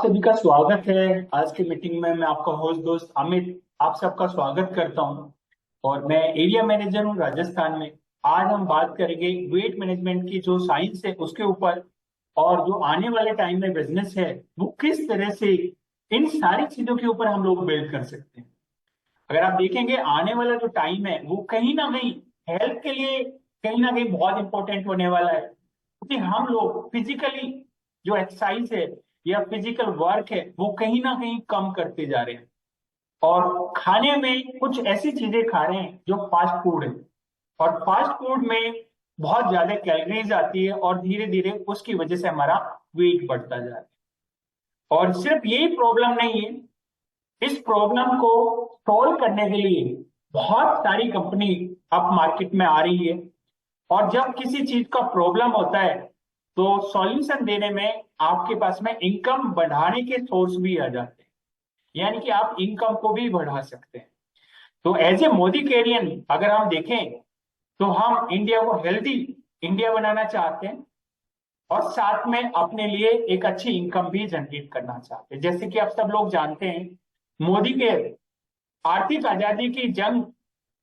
सभी का स्वागत है। आज की मीटिंग में मैं आपका होस्ट दोस्त अमित आप सबका स्वागत करता हूं। और मैं एरिया मैनेजर हूं राजस्थान में। आज हम बात करेंगे वेट मैनेजमेंट की जो साइंस है उसके ऊपर, और जो आने वाले टाइम में बिजनेस है वो किस तरह से इन सारी चीजों के ऊपर हम लोग बिल्ड कर सकते हैं। अगर आप देखेंगे आने वाला जो टाइम है वो कहीं ना कहीं हेल्थ के लिए कहीं ना कहीं बहुत इंपॉर्टेंट होने वाला है, क्योंकि हम लोग फिजिकली जो एक्सरसाइज है या फिजिकल वर्क है वो कहीं ना कहीं कम करते जा रहे हैं। और खाने में कुछ ऐसी चीजें खा रहे हैं जो फास्ट फूड है, और फास्ट फूड में बहुत ज्यादा कैलोरीज आती है और धीरे धीरे उसकी वजह से हमारा वेट बढ़ता जा रहा है। और सिर्फ यही प्रॉब्लम नहीं है, इस प्रॉब्लम को सॉल्व करने के लिए बहुत सारी कंपनी अब मार्केट में आ रही है। और जब किसी चीज का प्रॉब्लम होता है तो सॉल्यूशन देने में आपके पास में इनकम बढ़ाने के सोर्स भी आ जाते हैं, यानी कि आप इनकम को भी बढ़ा सकते हैं। तो एज ए मोदी कैरियन अगर हम देखें तो हम इंडिया को हेल्दी इंडिया बनाना चाहते हैं, और साथ में अपने लिए एक अच्छी इनकम भी जनरेट करना चाहते हैं। जैसे कि आप सब लोग जानते हैं, मोदी के आर्थिक आजादी की जंग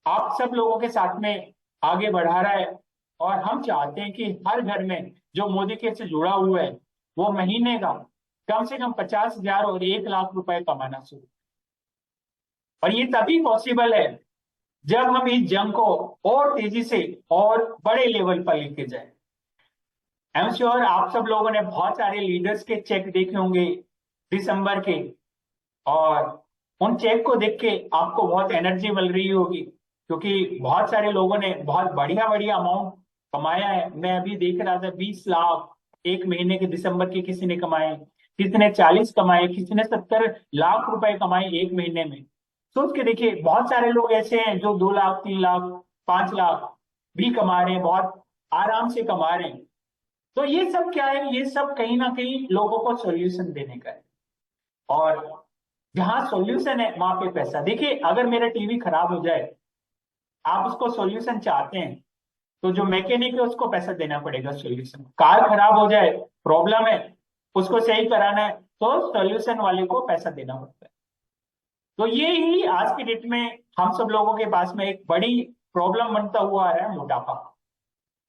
आप सब लोगों के साथ में आगे बढ़ा रहा है। और हम चाहते हैं कि हर घर में जो मोदी के से जुड़ा हुआ है वो महीने का कम से कम 50,000 और 1 लाख रुपए कमाना शुरू। और ये तभी पॉसिबल है जब हम इस जंग को और तेजी से और बड़े लेवल पर लेके जाए। आई एम श्योर आप सब लोगों ने बहुत सारे लीडर्स के चेक देखे होंगे दिसंबर के, और उन चेक को देख के आपको बहुत एनर्जी मिल रही होगी, क्योंकि बहुत सारे लोगों ने बहुत बढ़िया बढ़िया अमाउंट कमाया है। मैं अभी देख रहा था 20 लाख एक महीने के दिसंबर के किसी ने कमाए, किसी ने 40 कमाए, किसी ने 70 लाख रुपए कमाए एक महीने में। सोच के देखिए, बहुत सारे लोग ऐसे हैं जो 2 लाख 3 लाख 5 लाख भी कमा रहे हैं, बहुत आराम से कमा रहे हैं। तो ये सब क्या है, ये सब कहीं ना कहीं लोगों को सोल्यूशन देने का है। और जहां सॉल्यूशन है वहां पे पैसा। देखिए, अगर मेरा टीवी खराब हो जाए, आप उसको सॉल्यूशन चाहते हैं, तो जो मैकेनिक है उसको पैसा देना पड़ेगा सॉल्यूशन। कार खराब हो जाए, प्रॉब्लम है, उसको सही कराना है, तो सॉल्यूशन वाले को पैसा देना पड़ता है। तो ये ही आज के डेट में हम सब लोगों के पास में एक बड़ी प्रॉब्लम बनता हुआ आ रहा है, मोटापा,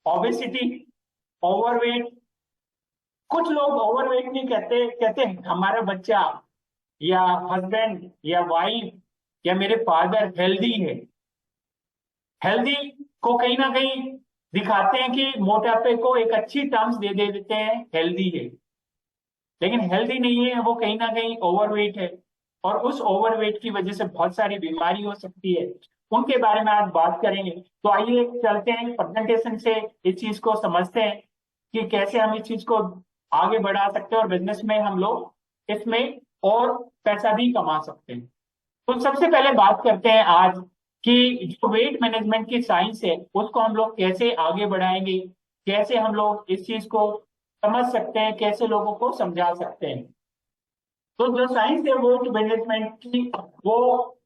ओबेसिटी, ओवरवेट। कुछ लोग ओवरवेट नहीं कहते, कहते हमारा बच्चा या हस्बैंड या वाइफ या मेरे फादर हेल्दी है। हेल्दी को कहीं ना कहीं दिखाते हैं कि मोटापे को एक अच्छी टर्म्स दे देते हैं, हेल्दी है। लेकिन हेल्दी नहीं है, वो कहीं ना कहीं ओवरवेट है। और उस ओवरवेट की वजह से बहुत सारी बीमारी हो सकती है, उनके बारे में आज बात करेंगे। तो आइए चलते हैं प्रेजेंटेशन से इस चीज को समझते हैं कि कैसे हम इस चीज को आगे बढ़ा सकते हैं और बिजनेस में हम लोग इसमें और पैसा भी कमा सकते हैं। तो सबसे पहले बात करते हैं आज कि जो वेट मैनेजमेंट की साइंस है उसको हम लोग कैसे आगे बढ़ाएंगे, कैसे हम लोग इस चीज को समझ सकते हैं, कैसे लोगों को समझा सकते हैं। तो जो साइंस है वेट मैनेजमेंट की, वो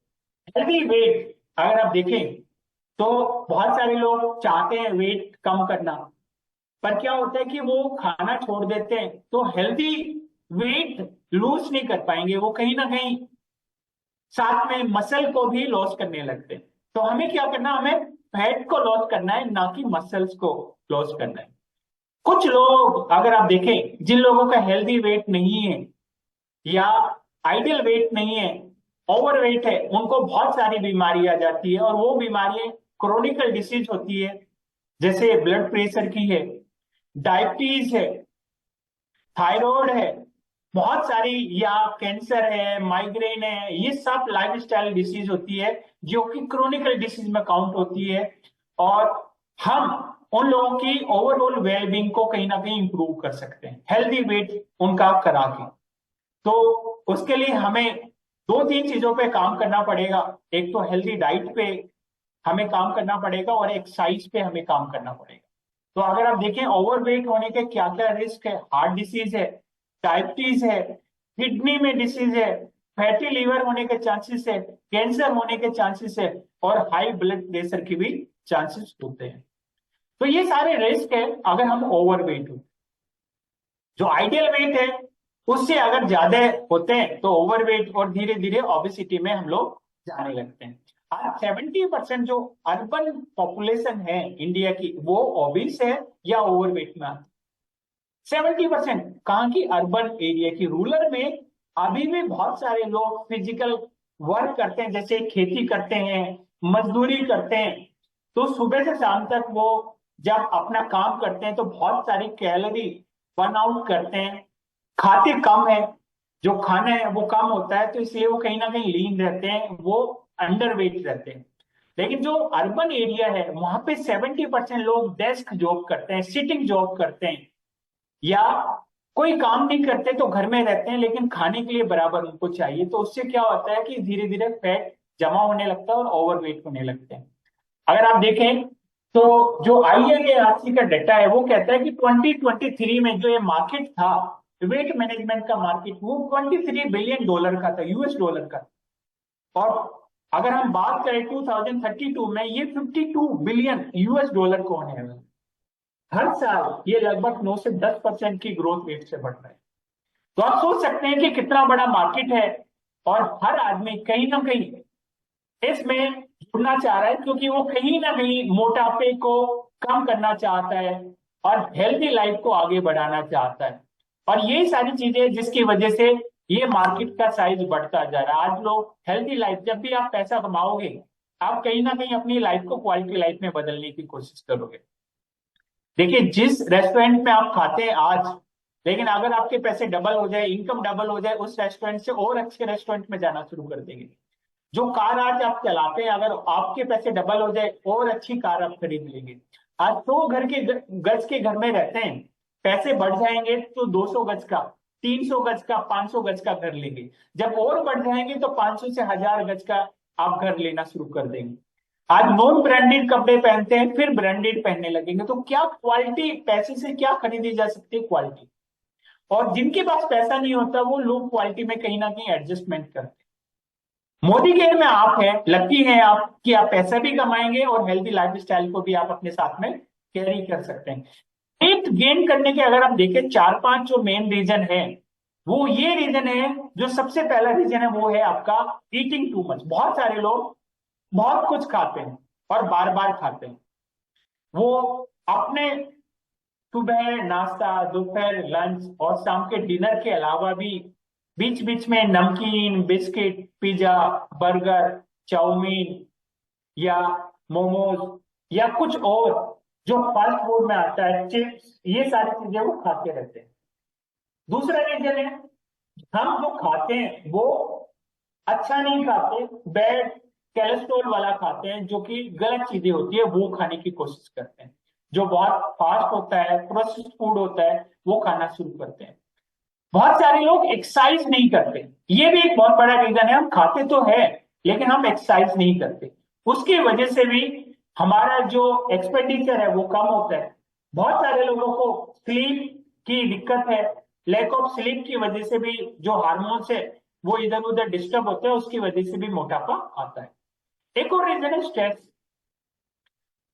हेल्दी वेट अगर आप देखें तो बहुत सारे लोग चाहते हैं वेट कम करना, पर क्या होता है कि वो खाना छोड़ देते हैं तो हेल्दी वेट लूज नहीं कर पाएंगे, वो कहीं ना कहीं साथ में मसल को भी लॉस करने लगते हैं। तो हमें क्या करना, हमें फैट को लॉस करना है, ना कि मसल्स को लॉस करना है। कुछ लोग अगर आप देखें, जिन लोगों का हेल्दी वेट नहीं है या आइडियल वेट नहीं है, ओवरवेट है, उनको बहुत सारी बीमारी आ जाती है। और वो बीमारियां क्रोनिकल डिसीज होती है, जैसे ब्लड प्रेशर की है, डायबिटीज है, थायराइड है, बहुत सारी, या कैंसर है, माइग्रेन है। ये सब लाइफस्टाइल डिसीज होती है जो कि क्रोनिकल डिसीज में काउंट होती है। और हम उन लोगों की ओवरऑल वेलबींग को कहीं ना कहीं इंप्रूव कर सकते हैं हेल्दी वेट उनका करा के। तो उसके लिए हमें दो तीन चीजों पे काम करना पड़ेगा। एक तो हेल्दी डाइट पे हमें काम करना पड़ेगा और एक्सरसाइज पे हमें काम करना पड़ेगा। तो अगर आप देखें ओवरवेट होने के क्या क्या रिस्क है, हार्ट डिसीज है, डायबिटीज है, किडनी में डिसीज है, फैटी लीवर होने के चांसेस है, कैंसर होने के चांसेस है, और हाई ब्लड प्रेशर की भी चांसेस होते हैं। तो ये सारे रिस्क है अगर हम ओवरवेट हो। जो आइडियल वेट है उससे अगर ज्यादा होते हैं तो ओवरवेट और धीरे धीरे ओबेसिटी में हम लोग जाने लगते हैं। आज 70% जो अर्बन पॉपुलेशन है इंडिया की वो ओबीस है या ओवरवेट में आती है। 70% कहाँ की? अर्बन एरिया की। रूरल में अभी भी बहुत सारे लोग फिजिकल वर्क करते हैं, जैसे खेती करते हैं, मजदूरी करते हैं। तो सुबह से शाम तक वो जब अपना काम करते हैं तो बहुत सारी कैलोरी बर्न आउट करते हैं। खाते कम है, जो खाना है वो कम होता है, तो इसलिए वो कहीं ना कहीं लीन रहते हैं, वो अंडर वेट रहते हैं। लेकिन जो अर्बन एरिया है वहां पे 70% लोग डेस्क जॉब करते हैं, सिटिंग जॉब करते हैं, या कोई काम नहीं करते तो घर में रहते हैं, लेकिन खाने के लिए बराबर उनको चाहिए। तो उससे क्या होता है कि धीरे धीरे फैट जमा होने लगता है और ओवरवेट होने लगते हैं। अगर आप देखें तो जो ILARC का डाटा है वो कहता है कि 2023 में जो ये मार्केट था, वेट मैनेजमेंट का मार्केट, वो $23 बिलियन का था, US डॉलर का। और अगर हम बात करें 2032 में ये $52 बिलियन को होने वाला है। हर साल ये लगभग 9 से 10% की ग्रोथ रेट से बढ़ रहा है। तो आप सोच सकते हैं कि कितना बड़ा मार्केट है, और हर आदमी कहीं ना कहीं इसमें जुड़ना चाह रहा है, क्योंकि वो कहीं ना कहीं मोटापे को कम करना चाहता है और हेल्दी लाइफ को आगे बढ़ाना चाहता है। और ये सारी चीजें जिसकी वजह से ये मार्केट का साइज बढ़ता जा रहा है। आज लोग हेल्दी लाइफ, जब भी आप पैसा कमाओगे आप कहीं ना कहीं अपनी लाइफ को क्वालिटी लाइफ में बदलने की कोशिश करोगे। देखिए, जिस रेस्टोरेंट में आप खाते हैं आज, लेकिन अगर आपके पैसे डबल हो जाए, इनकम डबल हो जाए, उस रेस्टोरेंट से और अच्छे रेस्टोरेंट में जाना शुरू कर देंगे। जो कार आज आप चलाते हैं, अगर आपके पैसे डबल हो जाए और अच्छी कार आप खरीद लेंगे। आज 100 घर के गज के घर में रहते हैं, पैसे बढ़ जाएंगे तो 200 गज का, 300 गज का, 500 गज का घर लेंगे। जब और बढ़ जाएंगे तो 500 से 1000 गज का आप घर लेना शुरू कर देंगे। आज नॉन ब्रांडेड कपड़े पहनते हैं, फिर ब्रांडेड पहनने लगेंगे। तो क्या क्वालिटी, पैसे से क्या खरीदी जा सकती है? क्वालिटी। और जिनके पास पैसा नहीं होता वो लोग क्वालिटी में कहीं ना कहीं एडजस्टमेंट करते हैं। मोदी केयर में आप हैं, लकी हैं आप कि आप पैसा भी कमाएंगे और हेल्दी लाइफ स्टाइल को भी आप अपने साथ में कैरी कर सकते हैं। वेट गेन करने के अगर आप देखें 4-5 जो मेन रीजन है, वो ये रीजन है। जो सबसे पहला रीजन है वो है आपका ईटिंग टू मच। बहुत सारे लोग बहुत कुछ खाते हैं और बार बार खाते हैं। वो अपने सुबह नाश्ता, दोपहर लंच और शाम के डिनर के अलावा भी बीच बीच में नमकीन, बिस्किट, पिज्जा, बर्गर, चाउमीन या मोमोज या कुछ और जो फास्ट फूड में आता है, चिप्स, ये सारी चीजें वो खाते रहते हैं। दूसरा रीजन है, हम जो खाते हैं वो अच्छा नहीं खाते, बैड कोलेस्ट्रॉल वाला खाते हैं, जो कि गलत चीजें होती है वो खाने की कोशिश करते हैं। जो बहुत फास्ट होता है, प्रोसेस्ड फूड होता है, वो खाना शुरू करते हैं। बहुत सारे लोग एक्सरसाइज नहीं करते, ये भी एक बहुत बड़ा रीजन है। हम खाते तो है लेकिन हम एक्सरसाइज नहीं करते, उसकी वजह से भी हमारा जो एक्सपेंडिचर है वो कम होता है। बहुत सारे लोगों को स्लीप की दिक्कत है, लैक ऑफ स्लीप की वजह से भी जो हार्मोन्स है वो इधर उधर डिस्टर्ब होते हैं, उसकी वजह से भी मोटापा आता है। एक और रीजन है स्ट्रेस।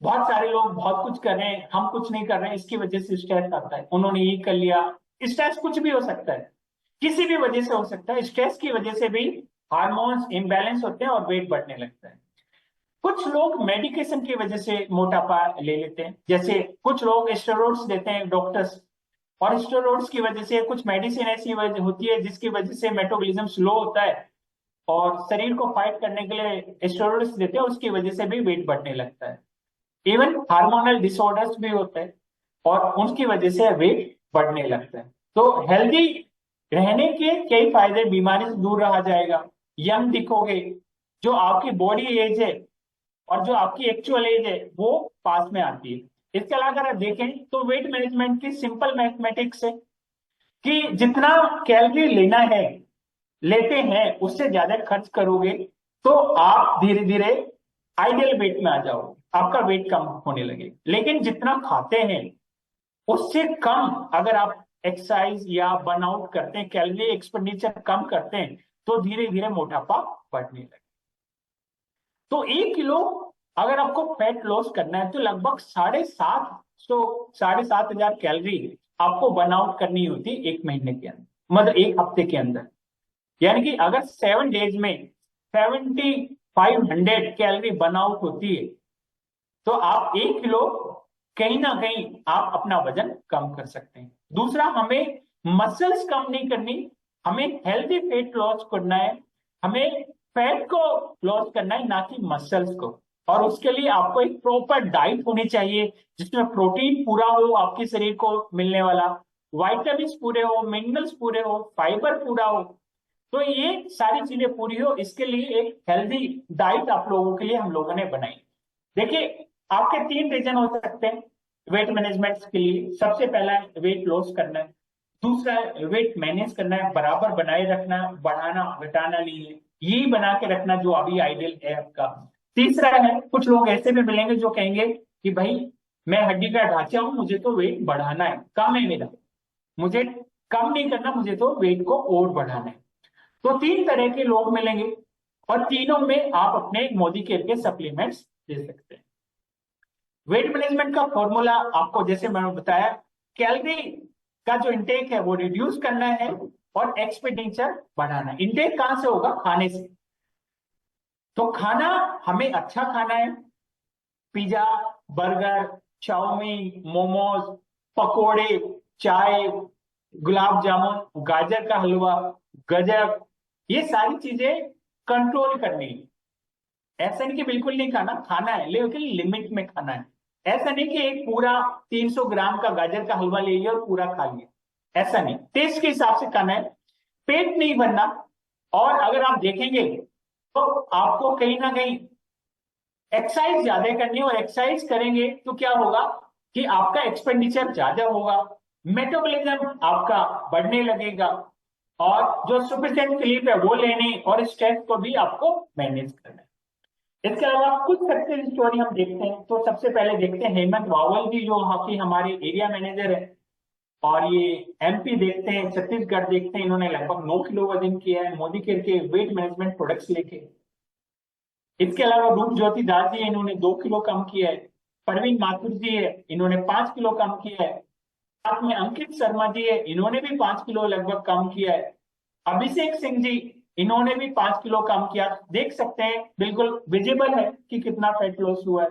बहुत सारे लोग बहुत कुछ कर रहे हैं, हम कुछ नहीं कर रहे हैं, इसकी वजह से स्ट्रेस आता है। उन्होंने ये कर लिया, स्ट्रेस कुछ भी हो सकता है, किसी भी वजह से हो सकता है। स्ट्रेस की वजह से भी हार्मोन्स इम्बैलेंस होते हैं और वेट बढ़ने लगता है। कुछ लोग मेडिकेशन की वजह से मोटापा ले लेते हैं, जैसे कुछ लोग स्टेरॉइड्स देते हैं डॉक्टर्स, और स्टेरॉइड्स की वजह से कुछ मेडिसिन ऐसी वजह होती है जिसकी वजह से मेटाबॉलिज्म स्लो होता है और शरीर को फाइट करने के लिए स्टेरॉइड्स देते हैं, उसकी वजह से भी वेट बढ़ने लगता है। इवन हार्मोनल डिसऑर्डर्स भी होते हैं और उनकी वजह से वेट बढ़ने लगता है। तो हेल्दी रहने के कई फायदे, बीमारी से दूर रहा जाएगा, यंग दिखोगे, जो आपकी बॉडी एज है और जो आपकी एक्चुअल एज है वो पास में आती है। इसके अलावा अगर आप देखें तो वेट मैनेजमेंट की सिंपल मैथमेटिक्स है कि जितना कैलोरी लेना है, लेते हैं, उससे ज्यादा खर्च करोगे तो आप धीरे धीरे आइडियल वेट में आ जाओगे, आपका वेट कम होने लगेगा। लेकिन जितना खाते हैं उससे कम अगर आप एक्सरसाइज या बर्नआउट करते हैं, कैलोरी एक्सपेंडिचर कम करते हैं, तो धीरे धीरे मोटापा बढ़ने लगेगा। तो 1 किलो अगर आपको फैट लॉस करना है तो लगभग 7,500 7,500 कैलोरी आपको बर्नआउट करनी होती है 1 महीने के अंदर। मतलब एक हफ्ते के अंदर। यानी कि अगर 7 डेज में 7500 कैलोरी बर्न आउट होती है, तो आप 1 किलो कहीं ना कहीं आप अपना वजन कम कर सकते हैं। दूसरा, हमें मसल्स कम नहीं करनी, हमें हेल्दी फैट लॉस करना है, हमें फैट को लॉस करना है, ना कि मसल्स को। और उसके लिए आपको एक प्रॉपर डाइट होनी चाहिए, जिसमें प्रोटीन पूरा हो आपके शरीर को मिलने वाला, वाइटामिन पूरे हो, मिनरल्स पूरे हो, फाइबर पूरा हो। तो ये सारी चीजें पूरी हो, इसके लिए एक हेल्दी डाइट आप लोगों के लिए हम लोगों ने बनाई। देखिए, आपके 3 रीजन हो सकते हैं वेट मैनेजमेंट के लिए। सबसे पहला है वेट लॉस करना है, दूसरा है वेट मैनेज करना है, बराबर बनाए रखना, बढ़ाना घटाना नहीं है, यही बना के रखना जो अभी आइडियल है आपका। तीसरा है, कुछ लोग ऐसे भी मिलेंगे जो कहेंगे कि भाई मैं हड्डी का ढांचा हूं, मुझे तो वेट बढ़ाना है, कम है मेरा, मुझे कम नहीं करना, मुझे तो वेट को और बढ़ाना है। तो 3 तरह के लोग मिलेंगे, और तीनों में आप अपने मोदी केयर के सप्लीमेंट्स ले सकते हैं। वेट मैनेजमेंट का फॉर्मूला आपको जैसे मैंने बताया, कैलोरी का जो इंटेक है वो रिड्यूस करना है, और एक्सपेंडिचर बढ़ाना है। इंटेक कहां से होगा? खाने से। तो खाना हमें अच्छा खाना है, पिज्जा, बर्गर, चाउमीन, मोमोज, पकोड़े, चाय, गुलाब जामुन, गाजर का हलवा, गजक, ये सारी चीजें कंट्रोल करनी है। ऐसा नहीं कि बिल्कुल नहीं खाना, खाना है लेकिन लिमिट में खाना है। ऐसा नहीं कि एक पूरा 300 ग्राम का गाजर का हलवा ले लिया और पूरा खा लिया, ऐसा नहीं, टेस्ट के हिसाब से खाना है, पेट नहीं भरना। और अगर आप देखेंगे तो आपको कहीं ना कहीं एक्सरसाइज ज्यादा करनी है, और एक्सरसाइज करेंगे तो क्या होगा कि आपका एक्सपेंडिचर ज्यादा होगा, मेटाबॉलिज्म आपका बढ़ने लगेगा, और जो सफिशिएंट स्लीप है वो लेनी, और स्ट्रेस को भी आपको मैनेज करना है। इसके अलावा कुछ सक्सेस स्टोरी हम देखते हैं। तो सबसे पहले देखते हैं हेमंत रावल जी, जो हॉकी हमारे एरिया मैनेजर है, और ये एमपी देखते हैं, छत्तीसगढ़ देखते हैं, इन्होंने लगभग 9 किलो वजन किया है मोदी केयर के वेट मैनेजमेंट प्रोडक्ट्स लेके। इसके अलावा रूप ज्योति दास जी है, इन्होंने 2 किलो कम किया है। परवीन माथुर जी है, इन्होंने 5 किलो कम किया है। साथ में अंकित शर्मा जी है, इन्होंने भी 5 किलो लगभग कम किया है। अभिषेक सिंह जी, इन्होंने भी 5 किलो कम किया। देख सकते हैं, बिल्कुल विजिबल है कि कितना फैट लॉस हुआ है।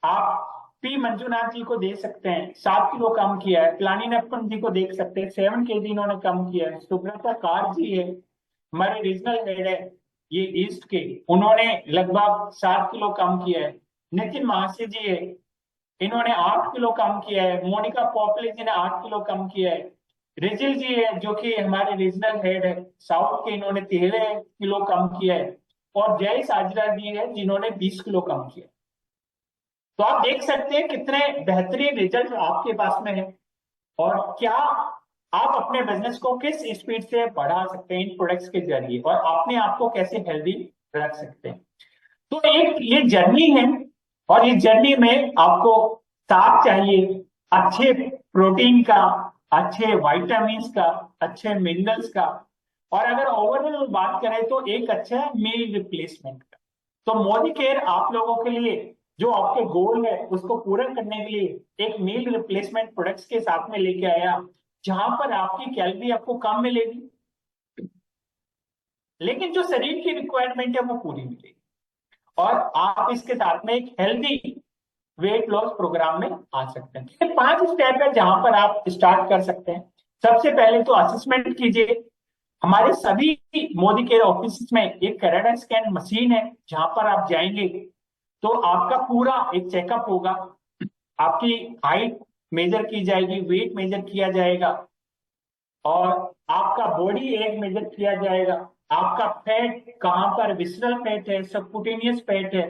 आप पी मंजुनाथ जी को देख सकते हैं, 7 किलो कम किया है। प्लानी नप्पन जी को देख सकते हैं, 7 kg इन्होंने कम किया है। सुब्रता कार जी है, हमारे रीजनल हेड है ये ईस्ट के, उन्होंने लगभग 7 किलो कम किया है। नितिन महाशय जी है, इन्होंने 8 किलो कम किया है। मोनिका पोपले जी ने 8 किलो कम किया है। रिजिल जी है, जो कि हमारे रीजनल हेड है साउथ के, इन्होंने 13 किलो कम किया है। और जय साजरा जी है, जिन्होंने 20 किलो कम किया। तो आप देख सकते हैं कितने बेहतरीन रिजल्ट आपके पास में है, और क्या आप अपने बिजनेस को किस स्पीड से बढ़ा सकते हैं इन प्रोडक्ट्स के जरिए, और अपने आप को कैसे हेल्दी रख सकते हैं। तो एक ये जर्नी है, और ये जर्नी में आपको साथ चाहिए अच्छे प्रोटीन का, अच्छे विटामिन्स का, अच्छे मिनरल्स का, और अगर ओवरऑल बात करें तो एक अच्छा मील रिप्लेसमेंट का। तो मोदी केयर आप लोगों के लिए, जो आपके गोल है उसको पूरा करने के लिए एक मील रिप्लेसमेंट प्रोडक्ट्स के साथ में लेके आया, जहां पर आपकी कैलोरी आपको कम मिलेगी, लेकिन जो शरीर की रिक्वायरमेंट है वो पूरी मिलेगी, और आप इसके साथ में एक हेल्दी वेट लॉस प्रोग्राम में आ सकते हैं। ये 5 स्टेप है जहां पर आप स्टार्ट कर सकते हैं। सबसे पहले तो असेसमेंट कीजिए। हमारे सभी मोदी केयर ऑफिस में एक कैरेटा स्कैन मशीन है, जहां पर आप जाएंगे तो आपका पूरा एक चेकअप होगा, आपकी हाइट मेजर की जाएगी, वेट मेजर किया जाएगा, और आपका बॉडी एज मेजर किया जाएगा। आपका फैट कहां पर विसरल फैट है, सबकुटेनियस फैट है,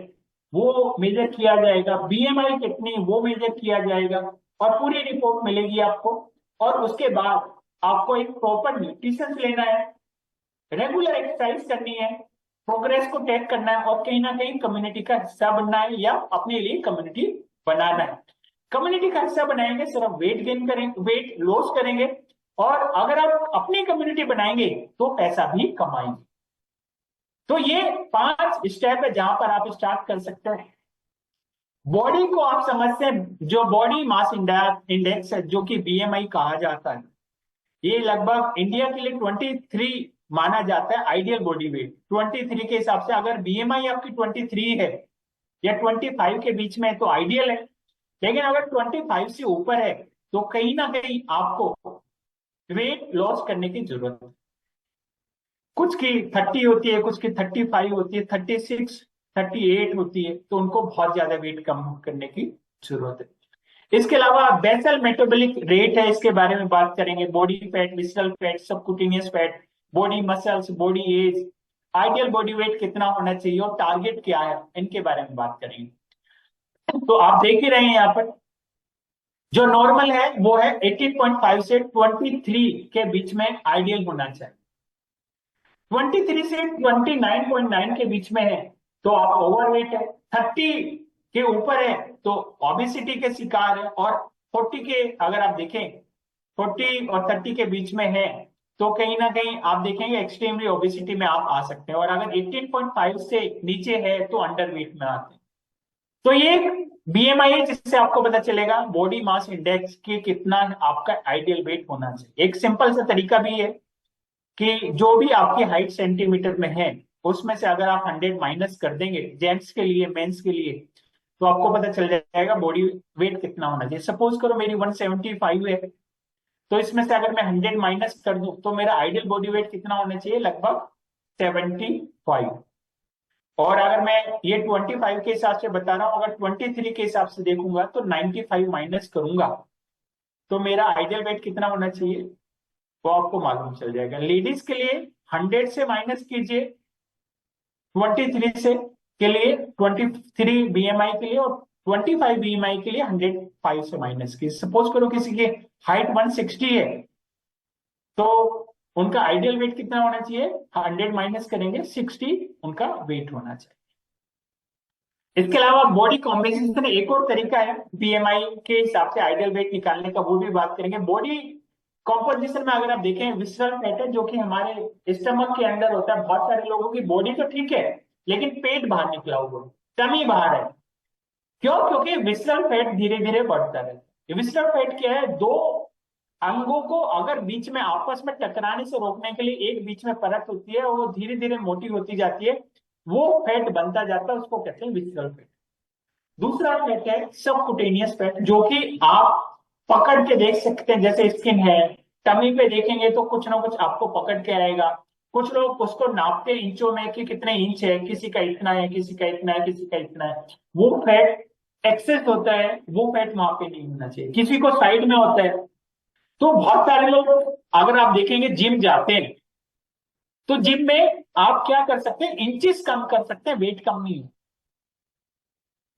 वो मेजर किया जाएगा। बीएमआई कितनी, वो मेजर किया जाएगा, और पूरी रिपोर्ट मिलेगी आपको। और उसके बाद आपको एक प्रॉपर न्यूट्रिशन लेना है, रेगुलर एक्सरसाइज करनी है, प्रोग्रेस को ट्रैक करना है, और कहीं ना कहीं कम्युनिटी का हिस्सा बनना है, या अपने लिए कम्युनिटी बनाना है। कम्युनिटी का हिस्सा बनाएंगे, सिर्फ वेट गेन करेंगे, वेट लॉस करेंगे, और अगर आप अपनी कम्युनिटी बनाएंगे तो पैसा भी कमाएंगे। तो ये 5 स्टेप है जहां पर आप स्टार्ट कर सकते हैं। बॉडी को आप समझते हैं, जो बॉडी मास इंडेक्स है, जो कि बीएमआई कहा जाता है, ये लगभग इंडिया के लिए 23 माना जाता है आइडियल बॉडी वेट। 23 के हिसाब से अगर बीएमआई आपकी 23 है या 25 के बीच में है तो आइडियल है। लेकिन अगर 25 से ऊपर है तो कहीं ना कहीं आपको वेट लॉस करने की जरूरत है। कुछ की 30 होती है, कुछ की 35 होती है, 36, 38 होती है, तो उनको बहुत ज्यादा वेट कम करने की जरूरत है। इसके अलावा बेसल मेटाबॉलिक रेट है, इसके बारे में बात करेंगे। Body fat, visceral fat, subcutaneous fat, body muscles, body age, ideal body weight कितना होना चाहिए और टारगेट क्या है, इनके बारे में बात करेंगे। तो आप देख ही रहे हैं यहाँ पर जो नॉर्मल है वो है 18.5 से 23 के बीच में आइडियल होना चाहिए। 23 से 29.9 के बीच में है तो आप ओवरवेट है। 30 के ऊपर है तो ओबेसिटी के शिकार है। और 40 के अगर आप देखें, 40 और 30 के बीच में है तो कहीं ना कहीं आप देखेंगे एक्सट्रीमली ओबेसिटी में आप आ सकते हैं। और अगर 18.5 से नीचे है तो अंडरवेट में आते हैं। तो ये बीएमआई है जिससे आपको पता चलेगा बॉडी मास इंडेक्स की कितना आपका आइडियल वेट होना चाहिए। एक सिंपल सा तरीका भी है कि जो भी आपकी हाइट सेंटीमीटर में है उसमें से अगर आप 100 माइनस कर देंगे जेंट्स के लिए, मेंस के लिए, तो आपको पता चल जाएगा बॉडी वेट कितना होना चाहिए। सपोज करो मेरी 175 है, तो इसमें से अगर मैं 100 माइनस कर दूं तो मेरा आइडियल बॉडी वेट कितना होना चाहिए, लगभग 75। और अगर मैं ये 25 के हिसाब से बता रहा हूं, अगर 23 के हिसाब से देखूंगा तो 95 माइनस करूंगा तो मेरा आइडियल वेट कितना होना चाहिए वो आपको मालूम चल जाएगा। लेडीज के लिए 100 से माइनस कीजिए 23 से के लिए, 23 बीएमआई के लिए, और 25 बीएमआई के लिए 105 से माइनस कीजिए। सपोज करो किसी की हाइट 160 है तो उनका आइडियल वेट कितना होना चाहिए, 100 माइनस करेंगे 60 उनका वेट होना चाहिए। इसके अलावा बॉडी कॉम्पोजिशन एक और तरीका है बीएमआई के हिसाब से आइडियल वेट निकालने का, वो भी बात करेंगे। बॉडी कॉम्पोजिशन में अगर आप देखें, विसरल फैट है जो कि हमारे स्टमक के अंदर होता है। बहुत सारे लोगों की बॉडी तो ठीक है लेकिन पेट बाहर निकला हुआ है, टमी बाहर है। क्यों? क्योंकि विसरल फैट धीरे धीरे बढ़ता रहता है। विसरल फैट क्या है, दो अंगों को अगर बीच में आपस में टकराने से रोकने के लिए एक बीच में परत होती है और वो धीरे धीरे मोटी होती जाती है, वो फैट बनता जाता है, उसको कहते हैं विसरल फैट। दूसरा फैट है सबक्यूटेनियस फैट, जो कि आप पकड़ के देख सकते हैं, जैसे स्किन है, टमी पे देखेंगे तो कुछ ना कुछ आपको पकड़ के आएगा। कुछ लोग उसको नापते हैं इंचों में कि कितने इंच है, किसी का इतना है, किसी का इतना है, किसी का इतना है। वो फैट एक्सेस होता है, वो फैट वहां पे नहीं होना चाहिए। किसी को साइड में होता है। तो बहुत सारे लोग अगर आप देखेंगे जिम जाते हैं तो जिम में आप क्या कर सकते हैं, इंचेस कम कर सकते हैं, वेट कम नहीं हो।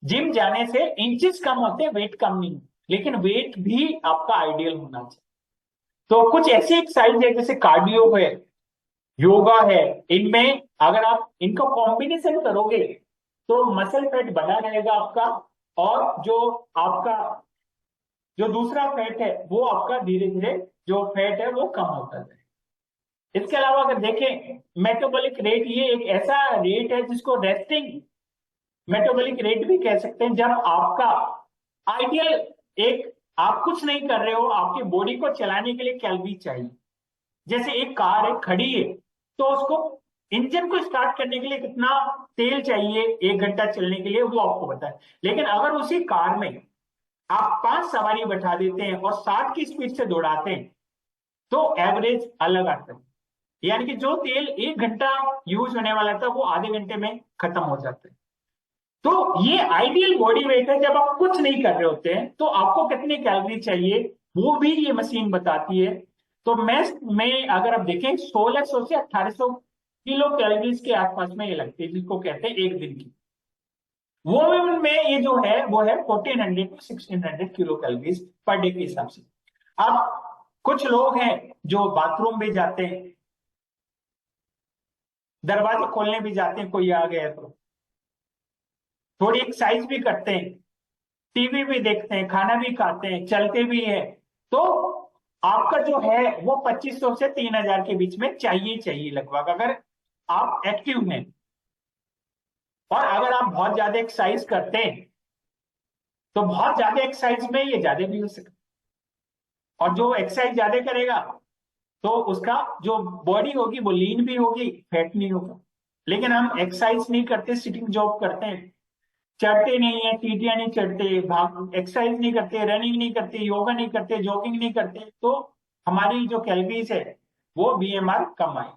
जिम जाने से इंचेस कम होते हैं, वेट कम नहीं, लेकिन वेट भी आपका आइडियल होना चाहिए। तो कुछ ऐसी एक्सरसाइज है जैसे कार्डियो है, योगा है, इनमें अगर आप इनका कॉम्बिनेशन करोगे तो मसल फैट बना रहेगा आपका, और जो आपका जो दूसरा फैट है वो आपका धीरे धीरे जो फैट है वो कम होता है। इसके अलावा अगर देखें मेटाबॉलिक रेट, ये एक ऐसा रेट है जिसको रेस्टिंग मेटाबॉलिक रेट भी कह सकते हैं। जब आपका आइडियल, एक आप कुछ नहीं कर रहे हो, आपकी बॉडी को चलाने के लिए कैलोरी चाहिए। जैसे एक कार है, खड़ी है, तो उसको इंजन को स्टार्ट करने के लिए कितना तेल चाहिए 1 घंटा चलने के लिए, वो आपको पता है। लेकिन अगर उसी कार में आप 5 सवारी बैठा देते हैं और 60 की स्पीड से दौड़ाते हैं तो एवरेज अलग आता है। यानी कि जो तेल 1 घंटा यूज होने वाला था वो आधे घंटे में खत्म हो जाता है। तो ये आइडियल बॉडी वेट है जब आप कुछ नहीं कर रहे होते हैं तो आपको कितनी कैलोरी चाहिए वो भी ये मशीन बताती है। तो मैथ में अगर आप देखें 1600 से 1800 किलो कैलोरीज के आसपास में ये लगती है, जिसको कहते हैं एक दिन की। वुमेन में ये जो है वो है 1400 to 1600 kilo calories per day के हिसाब से। अब कुछ लोग हैं जो बाथरूम भी जाते हैं, दरवाजे खोलने भी जाते हैं, कोई आ गया तो थोड़ी एक्सरसाइज भी करते हैं, टीवी भी देखते हैं, खाना भी खाते हैं, चलते भी हैं, तो आपका जो है वो 2500 से 3000 के बीच में चाहिए लगभग, अगर आप एक्टिव हैं। और अगर आप बहुत ज्यादा एक्सरसाइज करते हैं तो बहुत ज्यादा एक्सरसाइज में ये ज्यादा भी हो सकता है। और जो एक्सरसाइज ज्यादा करेगा तो उसका जो बॉडी होगी वो लीन भी होगी, फैट नहीं होगा। लेकिन हम एक्सरसाइज नहीं करते, सिटिंग जॉब करते हैं, चढ़ते नहीं है, सीढ़ियां नहीं चढ़ते, भाग एक्सरसाइज नहीं करते, रनिंग नहीं करते, योगा नहीं करते, जॉगिंग नहीं करते, तो हमारी जो कैलोरीज है वो बीएमआर कम आए।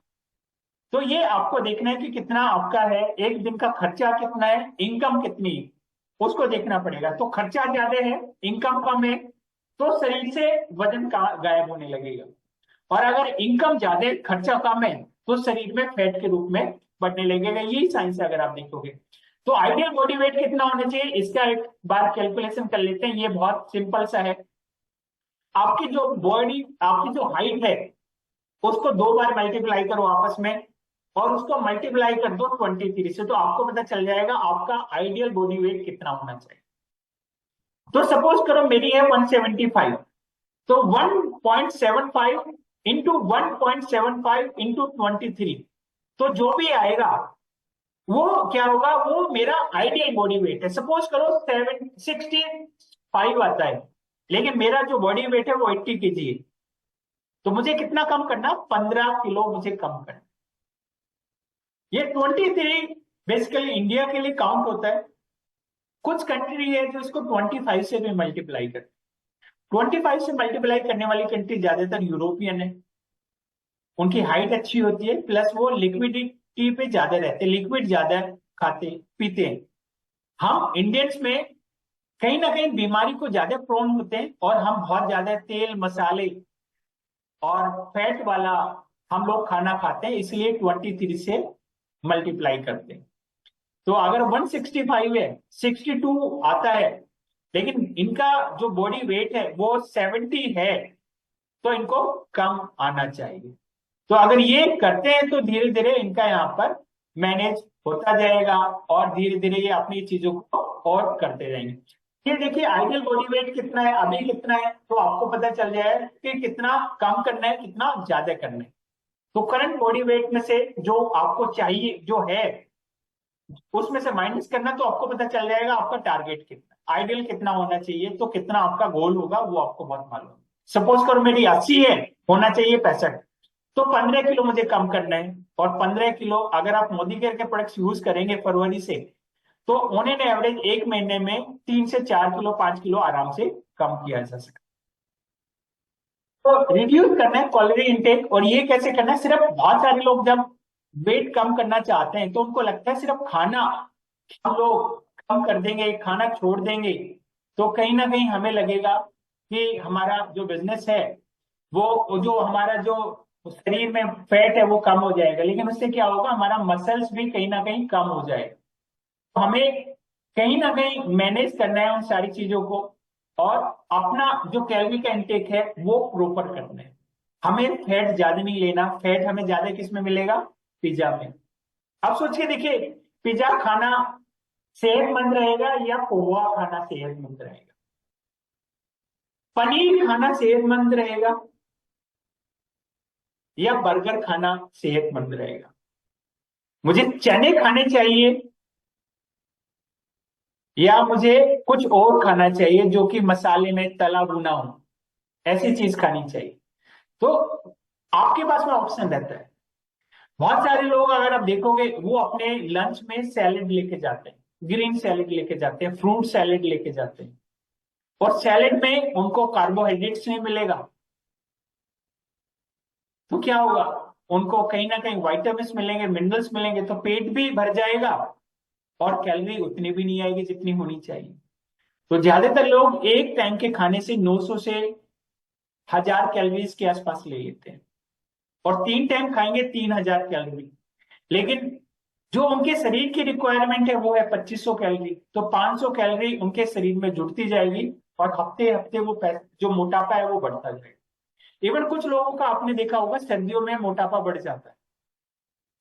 तो ये आपको देखना है कि कितना आपका है, एक दिन का खर्चा कितना है, इनकम कितनी है, उसको देखना पड़ेगा। तो खर्चा ज्यादा है, इनकम कम है, तो शरीर से वजन का गायब होने लगेगा। और अगर इनकम ज्यादा है, खर्चा कम है, तो शरीर में फैट के रूप में बढ़ने लगेगा। यही साइंस है अगर आप देखोगे। तो आइडियल बॉडी वेट कितना होना चाहिए, इसका एक बार कैलकुलेशन कर लेते हैं। ये बहुत सिंपल सा है। आपकी जो बॉडी, आपकी जो हाइट है, उसको 2 बार मल्टीप्लाई करो आपस में, और उसको मल्टीप्लाई कर दो 23 से, तो आपको पता चल जाएगा आपका आइडियल बॉडी वेट कितना होना चाहिए। तो सपोज करो मेरी है 175, तो 1.75 इंटू 1.75 इंटू 23, तो जो भी आएगा वो क्या होगा, वो मेरा आइडियल बॉडी वेट है। सपोज करो 765 आता है, लेकिन मेरा जो बॉडी वेट है वो 80 kg है, तो मुझे कितना कम करना, 15 किलो मुझे कम करना। ये 23 बेसिकली इंडिया के लिए काउंट होता है। कुछ कंट्री है जो इसको 25 से भी मल्टीप्लाई करते हैं। 25 से मल्टीप्लाई करने वाली कंट्री ज्यादातर यूरोपियन है, उनकी हाइट अच्छी होती है, प्लस वो लिक्विडिटी पे ज्यादा रहते हैं, लिक्विड ज्यादा खाते पीते हैं। हम इंडियंस में कहीं ना कहीं बीमारी को ज्यादा प्रोन होते हैं, और हम बहुत ज्यादा तेल मसाले और फैट वाला हम लोग खाना खाते हैं, इसलिए 23 से मल्टीप्लाई करते हैं। तो अगर 165 है, 62 आता है, लेकिन इनका जो बॉडी वेट है वो 70 है, तो इनको कम आना चाहिए। तो अगर ये करते हैं तो धीरे धीरे इनका यहाँ पर मैनेज होता जाएगा, और धीरे धीरे ये अपनी चीजों को और करते रहेंगे। ये देखिए आइडियल बॉडी वेट कितना है, अभी कितना है, तो आपको पता चल जाए कि कितना कम करना है, कितना ज्यादा करना है। तो करंट बॉडी वेट में से जो आपको चाहिए जो है, उसमें से माइनस करना, तो आपको पता चल जाएगा आपका टारगेट कितना, आइडियल कितना होना चाहिए, तो कितना आपका गोल होगा वो आपको बहुत मालूम है। सपोज करो मेरी 80 है, होना चाहिए 65, तो 15 किलो मुझे कम करना है। और 15 किलो अगर आप मोदी केयर के प्रोडक्ट्स यूज करेंगे फरवरी से, तो ऑन एन एवरेज एक महीने में 3 से 4 किलो 5 किलो आराम से कम किया जा सकता है। तो रिड्यूस करना है कैलोरी इनटेक, और ये कैसे करना है, सिर्फ बहुत सारे लोग जब वेट कम करना चाहते हैं तो उनको लगता है सिर्फ खाना हम लोग कम कर देंगे, खाना छोड़ देंगे, तो कहीं ना कहीं हमें लगेगा कि हमारा जो बिजनेस है वो जो हमारा जो शरीर में फैट है वो कम हो जाएगा। लेकिन उससे क्या होगा, हमारा मसल्स भी कहीं ना कहीं कम हो जाएगा। तो हमें कहीं ना कहीं मैनेज करना है उन सारी चीजों को, और अपना जो कैलोरी का इंटेक है वो प्रॉपर करना है। हमें फैट ज्यादा नहीं लेना, फैट हमें ज्यादा किस में मिलेगा, पिज्जा में। अब सोच के देखिए, पिज्जा खाना सेहतमंद रहेगा या पोहा खाना सेहतमंद रहेगा, पनीर खाना सेहतमंद रहेगा या बर्गर खाना सेहतमंद रहेगा, मुझे चने खाने चाहिए या मुझे कुछ और खाना चाहिए जो कि मसाले में तला भुना हो, ऐसी चीज खानी चाहिए। तो आपके पास में ऑप्शन रहता है। बहुत सारे लोग अगर आप देखोगे वो अपने लंच में सैलेड लेके जाते हैं, ग्रीन सैलेड लेके जाते हैं, फ्रूट सैलेड लेके जाते हैं, और सैलेड में उनको कार्बोहाइड्रेट्स नहीं मिलेगा, तो क्या होगा, उनको कहीं ना कहीं वाइटामिन मिलेंगे, मिनरल्स मिलेंगे, तो पेट भी भर जाएगा और कैलोरी उतनी भी नहीं आएगी जितनी होनी चाहिए। तो ज्यादातर लोग एक टाइम के खाने से 900 से 1000 कैलोरीज के आसपास ले लेते हैं, और 3 टाइम खाएंगे 3000 कैलोरी। लेकिन जो उनके शरीर की रिक्वायरमेंट है वो है 2500 कैलोरी, तो 500 कैलोरी उनके शरीर में जुड़ती जाएगी, और हफ्ते हफ्ते वो जो मोटापा है वो बढ़ता जाएगा। इवन कुछ लोगों का आपने देखा होगा सर्दियों में मोटापा बढ़ जाता है।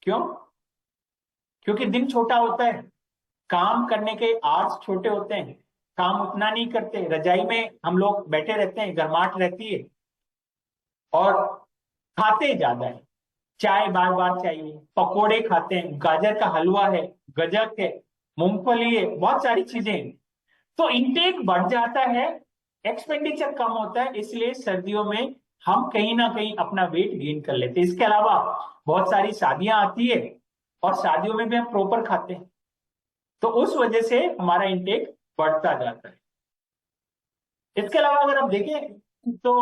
क्यों? क्योंकि दिन छोटा होता है, काम करने के आवर्स छोटे होते हैं, काम उतना नहीं करते, रजाई में हम लोग बैठे रहते हैं, गर्माहट रहती है, और खाते ज्यादा है, चाय बार बार चाहिए, पकोड़े खाते हैं, गाजर का हलवा है, गजक है, मूंगफली है, बहुत सारी चीजें हैं। तो इंटेक बढ़ जाता है, एक्सपेंडिचर कम होता है, इसलिए सर्दियों में हम कहीं ना कहीं अपना वेट गेन कर लेते हैं। इसके अलावा बहुत सारी शादियां आती है और शादियों में भी हम प्रॉपर खाते हैं, तो उस वजह से हमारा इंटेक बढ़ता जाता है। इसके अलावा अगर आप देखें तो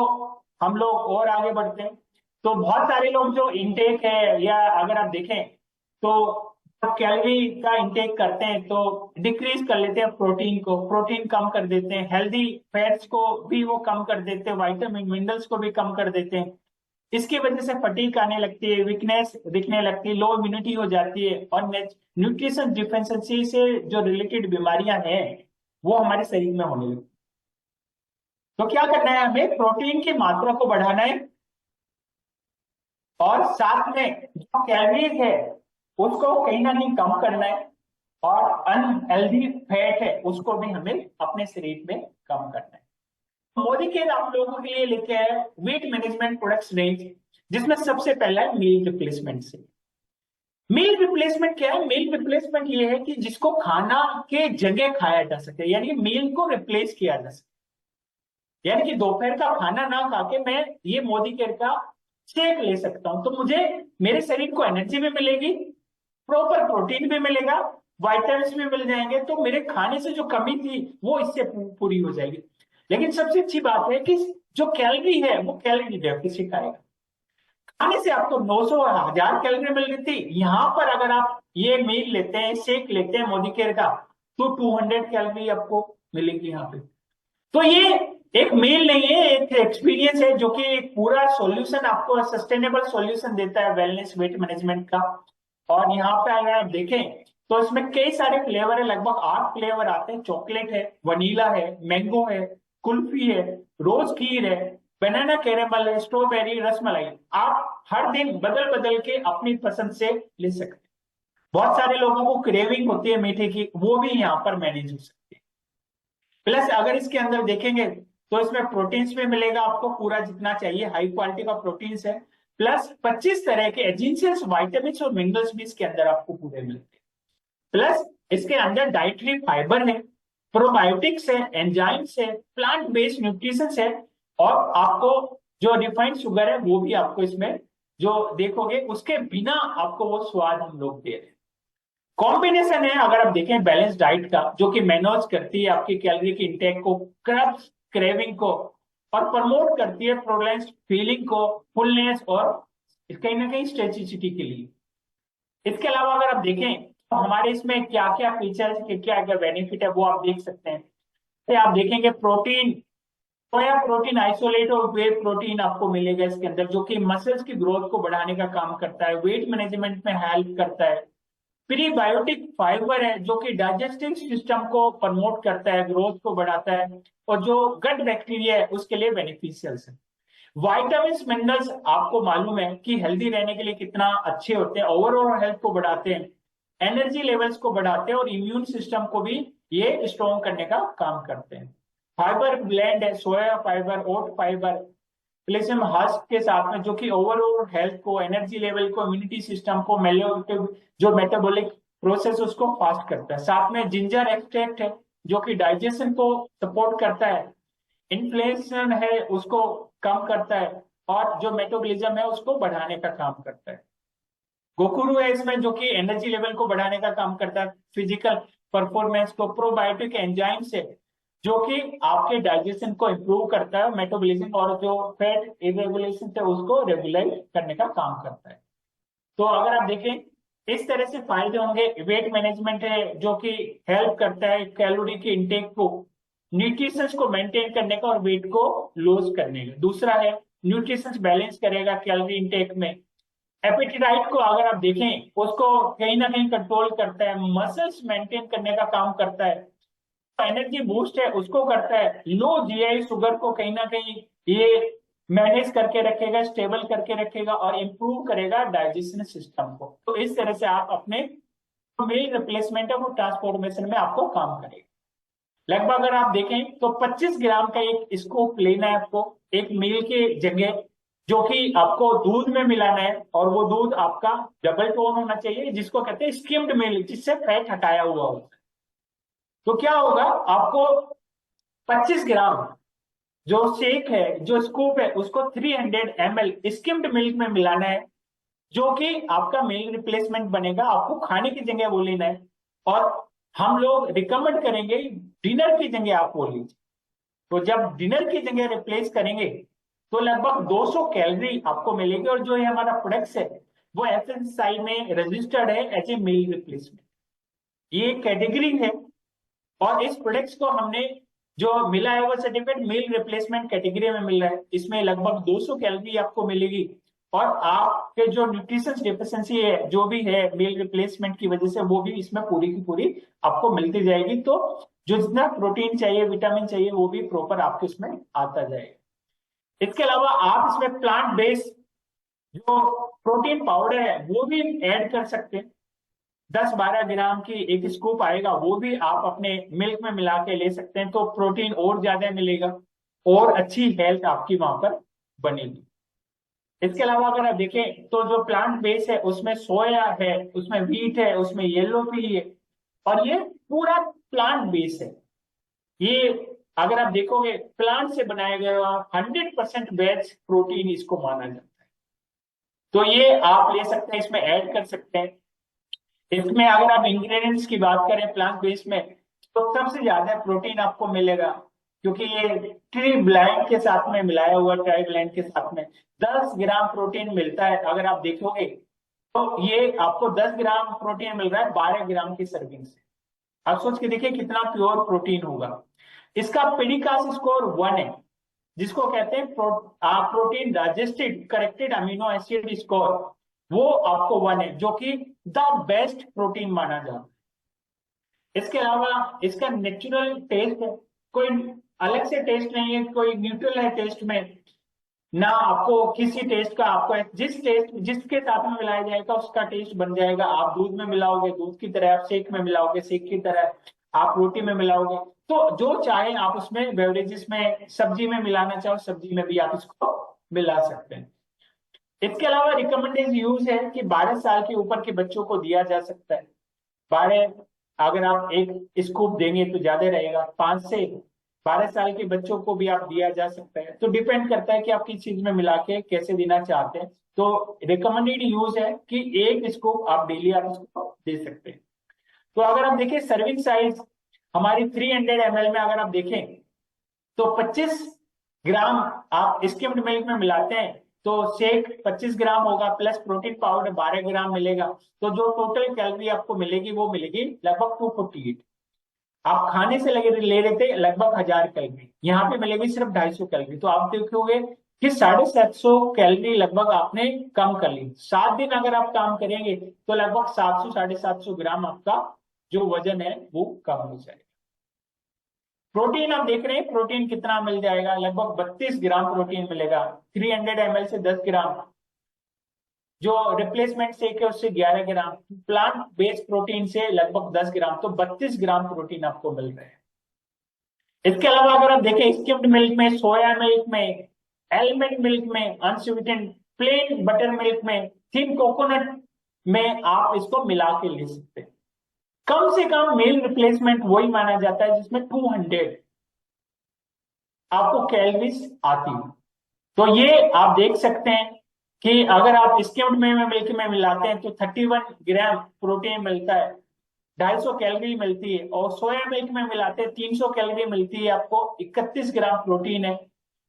हम लोग और आगे बढ़ते हैं, तो बहुत सारे लोग जो इंटेक है, या अगर आप देखें तो कैलोरी का इंटेक करते हैं तो डिक्रीज कर लेते हैं प्रोटीन को, प्रोटीन कम कर देते हैं, हेल्दी फैट्स को भी वो कम कर देते हैं, वाइटामिन मिनरल्स को भी कम कर देते हैं। इसकी वजह से फटीग आने लगती है, वीकनेस दिखने लगती है, लो इम्यूनिटी हो जाती है, और न्यूट्रिशन डिफिशिएंसी से जो रिलेटेड बीमारियां हैं वो हमारे शरीर में होने लगती है। तो क्या करना है, हमें प्रोटीन की मात्रा को बढ़ाना है, और साथ में जो कैलोरीज है उसको कहीं ना कहीं कम करना है, और अनहेल्दी फैट है उसको भी हमें अपने शरीर में कम करना है। तो मोदी केयर आप लोगों के लिए लेके आए वेट मैनेजमेंट प्रोडक्ट्स रेंज, जिसमें सबसे पहला है मील रिप्लेसमेंट से। मील रिप्लेसमेंट क्या है? मील रिप्लेसमेंट ये है कि जिसको खाना के जगह खाया जा सके, यानी मील को रिप्लेस किया जा सके। यानी कि दोपहर का खाना ना खा के मैं ये मोदी केयर का शेक ले सकता हूं, तो मुझे मेरे शरीर को एनर्जी भी मिलेगी, प्रॉपर प्रोटीन भी मिलेगा, वाइटमिन्स भी मिल जाएंगे, तो मेरे खाने से जो कमी थी वो इससे पूरी हो जाएगी। लेकिन सबसे अच्छी बात है कि जो कैलोरी है वो कैलोरी डेफिसिट आएगा। खाने से आपको 900 1000 कैलोरी मिल रही थी, यहाँ पर अगर आप ये मील लेते हैं, शेक लेते हैं मोदी केयर का, तो 200 कैलोरी आपको मिलेगी यहाँ पे। तो ये एक मेल नहीं है, एक एक्सपीरियंस है जो कि एक पूरा सॉल्यूशन आपको सस्टेनेबल सॉल्यूशन देता है वेलनेस वेट मैनेजमेंट का। और यहाँ पे अगर आप देखें तो इसमें कई सारे फ्लेवर है, लगभग 8 फ्लेवर आते हैं। चॉकलेट है, वनीला है, मैंगो है, कुल्फी है, रोज खीर है, बनाना कैरेमल है, स्ट्रॉबेरी, रसमलाई। आप हर दिन बदल बदल के अपनी पसंद से ले सकते हैं। बहुत सारे लोगों को क्रेविंग होती है मीठे की, वो भी यहाँ पर मैनेज हो सकती है। प्लस अगर इसके अंदर देखेंगे तो इसमें प्रोटीन्स भी मिलेगा आपको पूरा जितना चाहिए, हाई क्वालिटी का प्रोटीन्स है। प्लस 25 तरह के एसेंशियल विटामिन और मिनरल्स भी इसके अंदर आपको पूरे मिलते हैं। प्लस इसके अंदर डाइटरी फाइबर है, प्रोबायोटिक्स है, एंजाइम्स है, प्लांट बेस्ड न्यूट्रिशन है, और आपको जो रिफाइंड शुगर है वो भी आपको इसमें जो देखोगे उसके बिना आपको वो स्वाद हम लोग दे रहे हैं। कॉम्बिनेशन है अगर आप देखें बैलेंस डाइट का, जो कि मैनेज करती है आपकी कैलोरी की इंटेक को, क्रब्स क्रेविंग को, और प्रमोट करती है प्रोलैंस फीलिंग को, फुलनेस, और कहीं ना कहीं स्ट्रेचिसिटी के लिए। इसके अलावा अगर आप देखें तो हमारे इसमें क्या क्या फीचर्स, क्या क्या बेनिफिट है वो आप देख सकते हैं। तो आप देखेंगे प्रोटीन, सोया प्रोटीन आइसोलेट और वे प्रोटीन आपको मिलेगा इसके अंदर, जो कि मसल्स की ग्रोथ को बढ़ाने का काम करता है, वेट मैनेजमेंट में हेल्प करता है। प्रीबायोटिक फाइबर है जो कि डाइजेस्टिव सिस्टम को प्रमोट करता है, ग्रोथ को बढ़ाता है, और जो गट बैक्टीरिया है उसके लिए बेनिफिशियल है। वाइटामिन मिनरल्स आपको मालूम है कि हेल्दी रहने के लिए कितना अच्छे होते हैं, ओवरऑल हेल्थ को बढ़ाते हैं, एनर्जी लेवल्स को बढ़ाते हैं, और इम्यून सिस्टम को भी ये स्ट्रॉन्ग करने का काम करते हैं। फाइबर ब्लेंड है, सोया फाइबर, ओट फाइबर, कैल्शियम हस्क के साथ में, जो कि ओवरऑल हेल्थ को, एनर्जी लेवल को, इम्यूनिटी सिस्टम को, जो मेटाबॉलिक प्रोसेस उसको फास्ट करता है। साथ में जिंजर एक्सट्रैक्ट है जो कि डाइजेशन को सपोर्ट करता है, इन्फ्लेमेशन है उसको कम करता है, और जो मेटाबॉलिज्म है उसको बढ़ाने का काम करता है। गोकुरु है इसमें जो कि एनर्जी लेवल को बढ़ाने का काम करता है, फिजिकल परफॉर्मेंस को। प्रोबायोटिक एंजाइम से जो कि आपके डाइजेशन को इंप्रूव करता है, मेटाबॉलिज्म और जो फैट इरेगुलेशन है उसको रेगुलेट करने का काम करता है। तो अगर आप देखें इस तरह से फायदे होंगे। वेट मैनेजमेंट है जो कि हेल्प करता है कैलोरी के इंटेक को, न्यूट्रिशन को मेंटेन करने का और वेट को लूज करने का। दूसरा है न्यूट्रिशन बैलेंस करेगा कैलोरी इंटेक में। एपेटाइट को अगर आप देखें उसको कहीं ना कहीं कंट्रोल करता है, मसल्स मेंटेन करने का काम करता है, एनर्जी बूस्ट है उसको करता है, लो जीआई शुगर को कहीं ना कहीं ये मैनेज करके रखेगा, स्टेबल करके रखेगा, और इंप्रूव करेगा डाइजेशन सिस्टम को। तो इस तरह से आप अपने मील रिप्लेसमेंट है वो ट्रांसफॉर्मेशन में आपको काम करेगा। लगभग अगर आप देखें तो 25 ग्राम का एक स्कूप लेना है आपको एक मील के जगह, जो कि आपको दूध में मिलाना है, और वो दूध आपका डबल टोन होना चाहिए, जिसको कहते हैं स्किम्ड मिल्क, जिससे फैट हटाया हुआ होता है। तो क्या होगा, आपको 25 ग्राम जो शेक है, जो स्कूप है, उसको 300 ml स्किम्ड मिल्क में मिलाना है, जो कि आपका मील रिप्लेसमेंट बनेगा। आपको खाने की जगह वो लेना है, और हम लोग रिकमेंड करेंगे डिनर की जगह आप वो लीजिए। तो जब डिनर की जगह रिप्लेस करेंगे तो लगभग 200 कैलोरी आपको मिलेगी, और जो ये हमारा प्रोडक्ट्स है वो एफएसएसआई में रजिस्टर्ड है एज ए मील रिप्लेसमेंट। ये कैटेगरी है, और इस प्रोडक्ट्स को हमने जो मिला है वो सर्टिफिकेट मील रिप्लेसमेंट कैटेगरी में मिल रहा है। इसमें लगभग 200 कैलोरी आपको मिलेगी, और आपके जो न्यूट्रिशन डेफिशिएंसी है जो भी है मील रिप्लेसमेंट की वजह से, वो भी इसमें पूरी की पूरी आपको मिलती जाएगी। तो जो जितना प्रोटीन चाहिए, विटामिन चाहिए, वो भी प्रॉपर आपको इसमें आता जाएगा। इसके अलावा आप इसमें प्लांट बेस्ड जो प्रोटीन पाउडर है वो भी ऐड कर सकते हैं। 10-12 ग्राम की एक स्कूप आएगा, वो भी आप अपने मिल्क में मिला के ले सकते हैं, तो प्रोटीन और ज्यादा मिलेगा और अच्छी हेल्थ आपकी वहां पर बनेगी। इसके अलावा अगर आप देखें तो जो प्लांट बेस है उसमें सोया है, उसमें व्हीट है, उसमें येलो पी है, और ये पूरा प्लांट बेस है। ये अगर आप देखोगे प्लांट से बनाया गया 100% वेज प्रोटीन इसको माना जाता है। तो ये आप ले सकते हैं, इसमें ऐड कर सकते हैं। इसमें अगर आप इंग्रेडिएंट्स की बात करें प्लांट बेस्ड में, तो सबसे ज्यादा प्रोटीन आपको मिलेगा, क्योंकि ये ट्री ब्लैंड के साथ में मिलाया हुआ, ट्राई ब्लैंड के साथ में 10 ग्राम प्रोटीन मिलता है। अगर आप देखोगे तो ये आपको 10 ग्राम प्रोटीन मिल रहा है 12 ग्राम की सर्विंग से। आप सोच के देखिए कितना प्योर प्रोटीन होगा। इसका पेडिकास स्कोर 1 है, जिसको कहते हैं protein digested corrected amino acid score, वो आपको 1 है, जो कि द बेस्ट प्रोटीन माना जाता है। इसके अलावा इसका नेचुरल टेस्ट है, कोई अलग से टेस्ट नहीं है, कोई न्यूट्रल है टेस्ट में, ना आपको किसी टेस्ट का, आपको जिस टेस्ट जिसके साथ में मिलाया जाएगा उसका टेस्ट बन जाएगा। आप दूध में मिलाओगे दूध की तरह, आप शेक में मिलाओगे शेक की तरह, आप रोटी में मिलाओगे, तो जो चाहे आप उसमें बेवरेजेस में, सब्जी में मिलाना चाहो सब्जी में भी आप इसको मिला सकते हैं। इसके अलावा रिकमेंडेड यूज है कि 12 साल के ऊपर के बच्चों को दिया जा सकता है। 12, अगर आप एक स्कूप देंगे तो ज्यादा रहेगा, 5 से 12 साल के बच्चों को भी आप दिया जा सकता है। तो डिपेंड करता है कि आप किस चीज में मिला के कैसे देना चाहते हैं। तो रिकमेंडेड यूज है कि एक स्कूप आप डेली आप इसको दे सकते हैं। तो अगर आप देखें सर्विंग साइज हमारी 300 ml में अगर आप देखें तो 25 ग्राम आप स्किम्ड मिल्क में मिलाते हैं, तो शेक 25 ग्राम होगा, प्लस प्रोटीन पाउडर 12 ग्राम मिलेगा। तो जो टोटल कैलोरी आपको मिलेगी वो मिलेगी लगभग 248। आप खाने से लगे ले रहे थे लगभग 1000 कैलोरी, यहाँ पे मिलेगी सिर्फ 250 कैलोरी। तो आप देखोगे कि 750 कैलोरी लगभग आपने कम कर ली। 7 दिन अगर आप काम करेंगे तो लगभग 700-750 ग्राम आपका जो वजन है वो कम हो जाएगा। प्रोटीन आप देख रहे हैं प्रोटीन कितना मिल जाएगा, लगभग 32 ग्राम प्रोटीन मिलेगा। 300 ml से 10 ग्राम, जो रिप्लेसमेंट शेक है उससे 11 ग्राम, प्लांट बेस्ड प्रोटीन से लगभग 10 ग्राम, तो 32 ग्राम प्रोटीन आपको मिल रहा है। इसके अलावा अगर आप देखें स्किम्ड मिल्क में, सोया मिल्क में, एलमंड मिल्क में, अनस्वीटेंड प्लेन बटर मिल्क में, थिन कोकोनट में आप इसको मिला के ले सकते हैं। कम से कम मील रिप्लेसमेंट वही माना जाता है जिसमें 200 आपको कैलोरीज आती है। तो ये आप देख सकते हैं कि अगर आप स्किम्ड में मिल्क में मिलाते हैं तो 31 ग्राम प्रोटीन मिलता है, 250 कैलोरी मिलती है, और सोया मिल्क में मिलाते हैं 300 कैलोरी मिलती है, आपको 31 ग्राम प्रोटीन है।